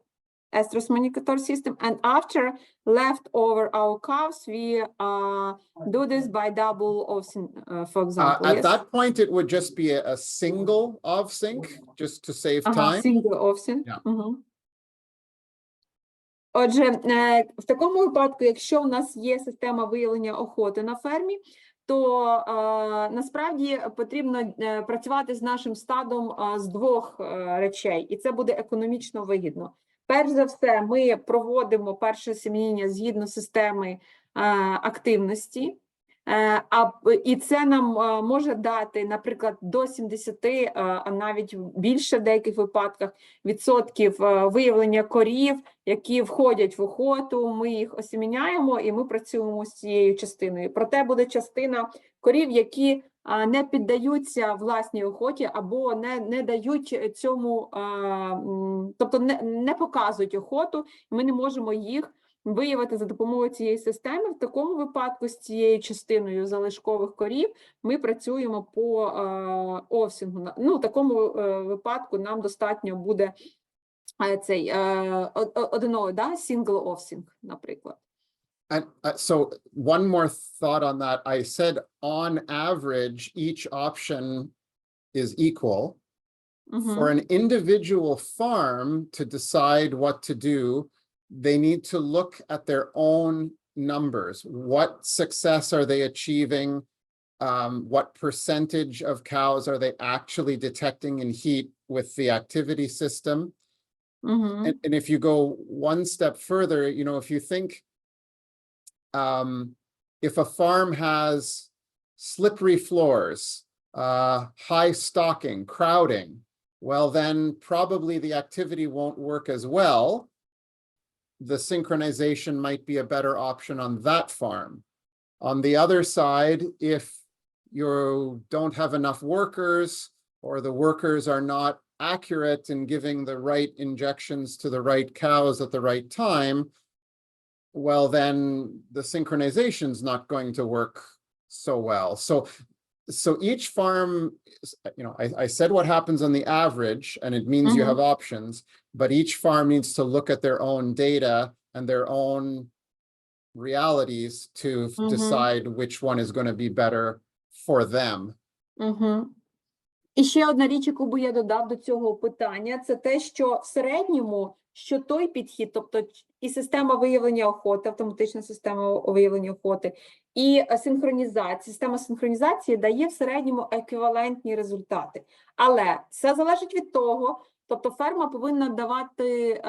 estrus monitor system, and after leftover our cows, we do this by double OVSync, for example. At that point, it would just be a single OVSync, just to save time. Single OVSync. Yeah. Отже, в такому випадку, якщо у нас є система виявлення охоти на фермі, то насправді потрібно працювати з нашим стадом з двох речей, і це буде економічно вигідно. Перш за все, ми проводимо перше семіння згідно системи активності, і це нам може дати, наприклад, до 70, а навіть більше в деяких випадках, відсотків виявлення корів, які входять в охоту, ми їх осіміняємо і ми працюємо з цією частиною. Проте буде частина корів, які не піддаються власній охоті або не дають цьому, тобто не показують охоту, і ми не можемо їх виявити за допомогою цієї системи. В такому випадку з цією частиною залишкових корів ми працюємо по овсінгу. Ну, в такому випадку нам достатньо буде цей одиновий, single овсінг, наприклад. And so one more thought on that. I said on average, each option is equal. For an individual farm to decide what to do, they need to look at their own numbers. What success are they achieving? What percentage of cows are they actually detecting in heat with the activity system? And if you go one step further, you know, if you think, if a farm has slippery floors, high stocking, crowding, well, then probably the activity won't work as well. The synchronization might be a better option on that farm. On the other side, if you don't have enough workers or the workers are not accurate in giving the right injections to the right cows at the right time, well, then the synchronization is not going to work so well. So each farm, you know, I said what happens on the average, and it means you have options, but each farm needs to look at their own data and their own realities to decide which one is going to be better for them. І ще одна річ, яку би я додав до цього питання, це те, що в середньому, що той підхід, тобто і система виявлення охоти, автоматична система виявлення охоти, і синхронізація, система синхронізації дає в середньому еквівалентні результати. Але це залежить від того, тобто ферма повинна давати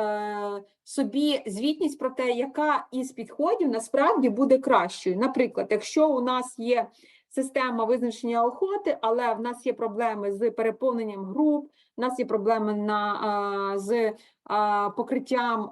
собі звітність про те, яка із підходів насправді буде кращою. Наприклад, якщо у нас є система визначення охоти, але в нас є проблеми з переповненням груп, у нас є проблеми з покриттям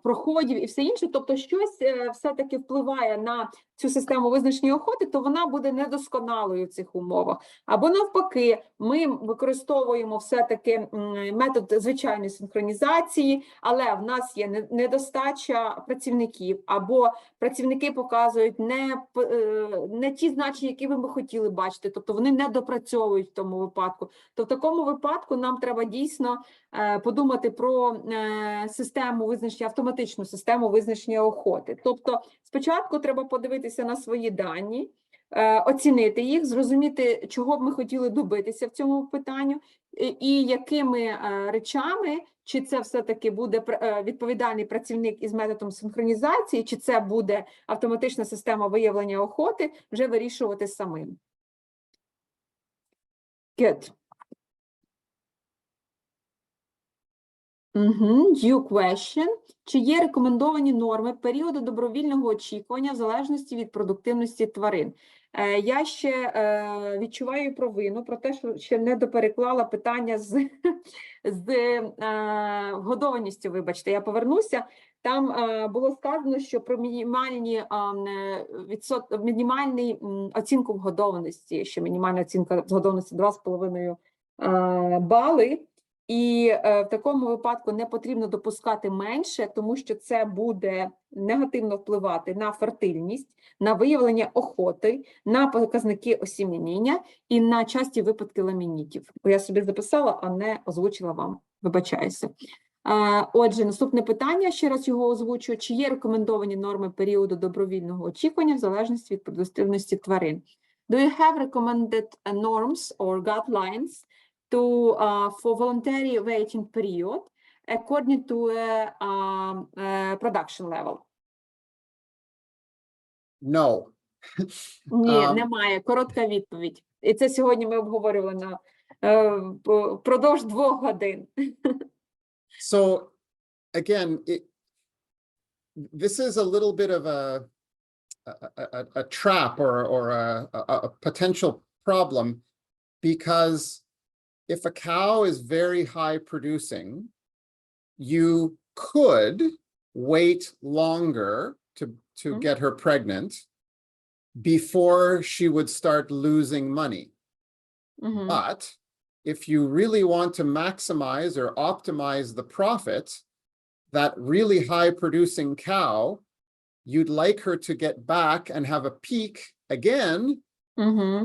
проходів і все інше, тобто щось все-таки впливає на цю систему визначення охоти, то вона буде недосконалою в цих умовах. Або навпаки, ми використовуємо все-таки метод звичайної синхронізації, але в нас є недостача працівників, або працівники показують не ті значення, які ми хотіли бачити, тобто вони не допрацьовують в тому випадку. То в такому випадку нам треба дійсно подумати про систему визначення, автоматичну систему визначення охоти. Тобто спочатку треба подивитися на свої дані, оцінити їх, зрозуміти, чого б ми хотіли добитися в цьому питанню, і якими речами, чи це все-таки буде відповідальний працівник із методом синхронізації, чи це буде автоматична система виявлення охоти, вже вирішувати самим. Good. Due question. Чи є рекомендовані норми періоду добровільного очікування в залежності від продуктивності тварин? Я ще відчуваю провину про те, що ще не допереклала питання з годованістю, вибачте, я повернуся. Там було сказано, що про мінімальну оцінку вгодованості, що мінімальна оцінка вгодованості 2,5 бали. І в такому випадку не потрібно допускати менше, тому що це буде негативно впливати на фертильність, на виявлення охоти, на показники осім'яніння і на часті випадки ламінітів. Я собі записала, а не озвучила вам. Вибачаюся. Отже, наступне питання, ще раз його озвучую. Чи є рекомендовані норми періоду добровільного очікування в залежності від продуктивності тварин? Do you have recommended norms or guidelines for voluntary waiting period according to production level? No. Ні, немає. Коротка відповідь. І це сьогодні ми обговорювали на впродовж 2 годин. So again, this is a little bit of a trap or a potential problem, because if a cow is very high producing, you could wait longer to get her pregnant before she would start losing money. But if you really want to maximize or optimize the profit, that really high producing cow, you'd like her to get back and have a peak again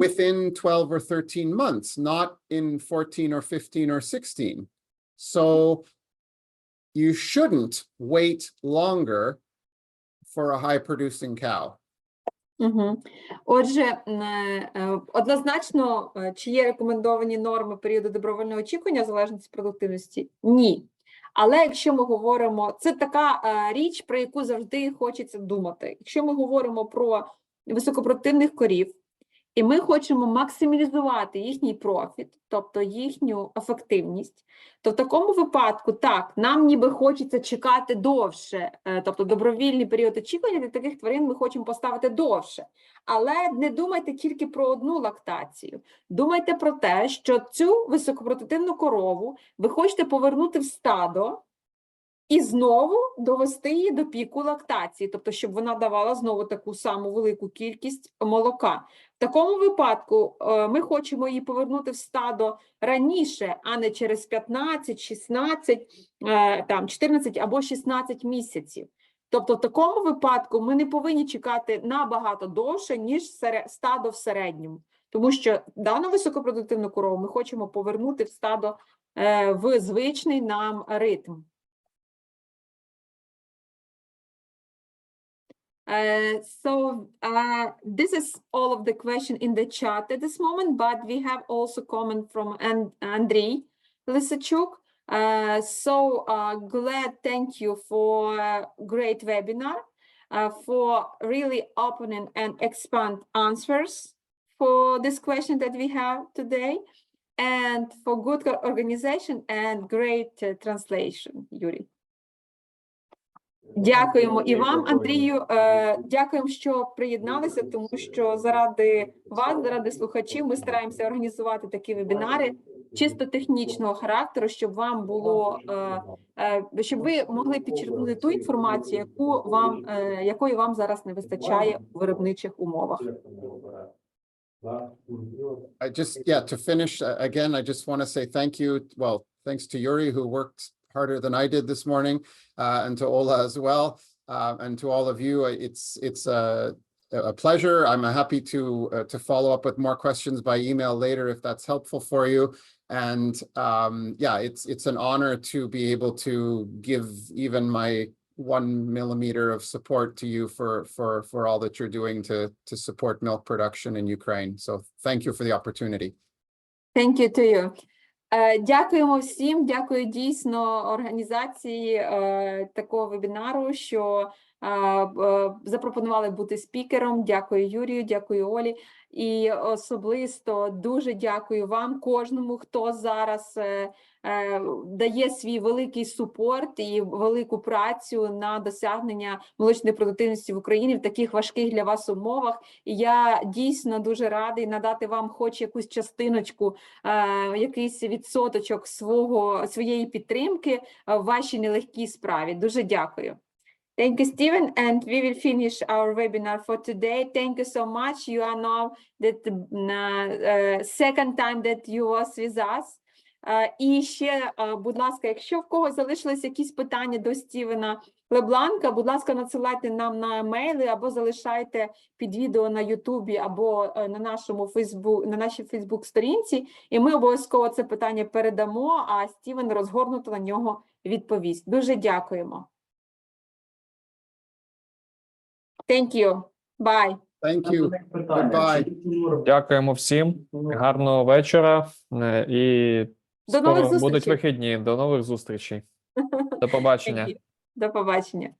within 12 or 13 months, not in 14 or 15 or 16. So you shouldn't wait longer for a high producing cow. Отже, однозначно, чи є рекомендовані норми періоду добровільного очікування в залежності від продуктивності? Ні. Але якщо ми говоримо, це така річ, про яку завжди хочеться думати. Якщо ми говоримо про високопродуктивних корів, і ми хочемо максимізувати їхній профіт, тобто їхню ефективність, то в такому випадку, так, нам ніби хочеться чекати довше, тобто добровільний період очікування для таких тварин ми хочемо поставити довше. Але не думайте тільки про одну лактацію. Думайте про те, що цю високопродуктивну корову ви хочете повернути в стадо, і знову довести її до піку лактації, тобто, щоб вона давала знову таку саму велику кількість молока. В такому випадку ми хочемо її повернути в стадо раніше, а не через 15, 16, 14 або 16 місяців. Тобто, в такому випадку ми не повинні чекати набагато довше, ніж стадо в середньому. Тому що дану високопродуктивну корову ми хочемо повернути в стадо в звичний нам ритм. This is all of the question in the chat at this moment, but we have also comment from Andrei Lysachuk. Glad, thank you for great webinar, for really opening and expand answers for this question that we have today, and for good organization and great translation, Yuri. Дякуємо і вам, Андрію. Дякуємо, що приєдналися, тому що заради вас, заради слухачів, ми стараємося організувати такі вебінари чисто технічного характеру, щоб вам було, щоб ви могли підчерпнути ту інформацію, якої вам зараз не вистачає у виробничих умовах. To finish, again, I just want to say thank you. Well, thanks to Yuri, who worked harder than I did this morning, and to Ola as well, and to all of you. It's a pleasure. I'm happy to follow up with more questions by email later if that's helpful for you. And yeah, it's an honor to be able to give even 1 millimeter of support to you for all that you're doing to support milk production in Ukraine. So thank you for the opportunity. Thank you to you. Дякуємо всім, дякую дійсно організації такого вебінару, що запропонували бути спікером. Дякую Юрію, дякую Олі. І особисто дуже дякую вам, кожному, хто зараз дає свій великий супорт і велику працю на досягнення молочної продуктивності в Україні в таких важких для вас умовах. І я дійсно дуже радий надати вам хоч якусь частиночку, якийсь відсоточок своєї підтримки в вашій нелегкій справі. Дуже дякую. Thank you, Stephen, and we will finish our webinar for today. Thank you so much. You are now the second time that you was with us. І ще, будь ласка, якщо в когось залишились якісь питання до Стівена LeBlanc, будь ласка, надсилайте нам на емейли або залишайте під відео на Ютубі або на нашій Фейсбук-сторінці, і ми обов'язково це питання передамо, а Стівен розгорнуто на нього відповість. Дуже дякуємо. Thank you. Bye. Thank you. Goodbye. Дякуємо всім. Гарного вечора. І До нових скоро будуть зустрічей. вихідні. До нових зустрічей. До побачення. До побачення.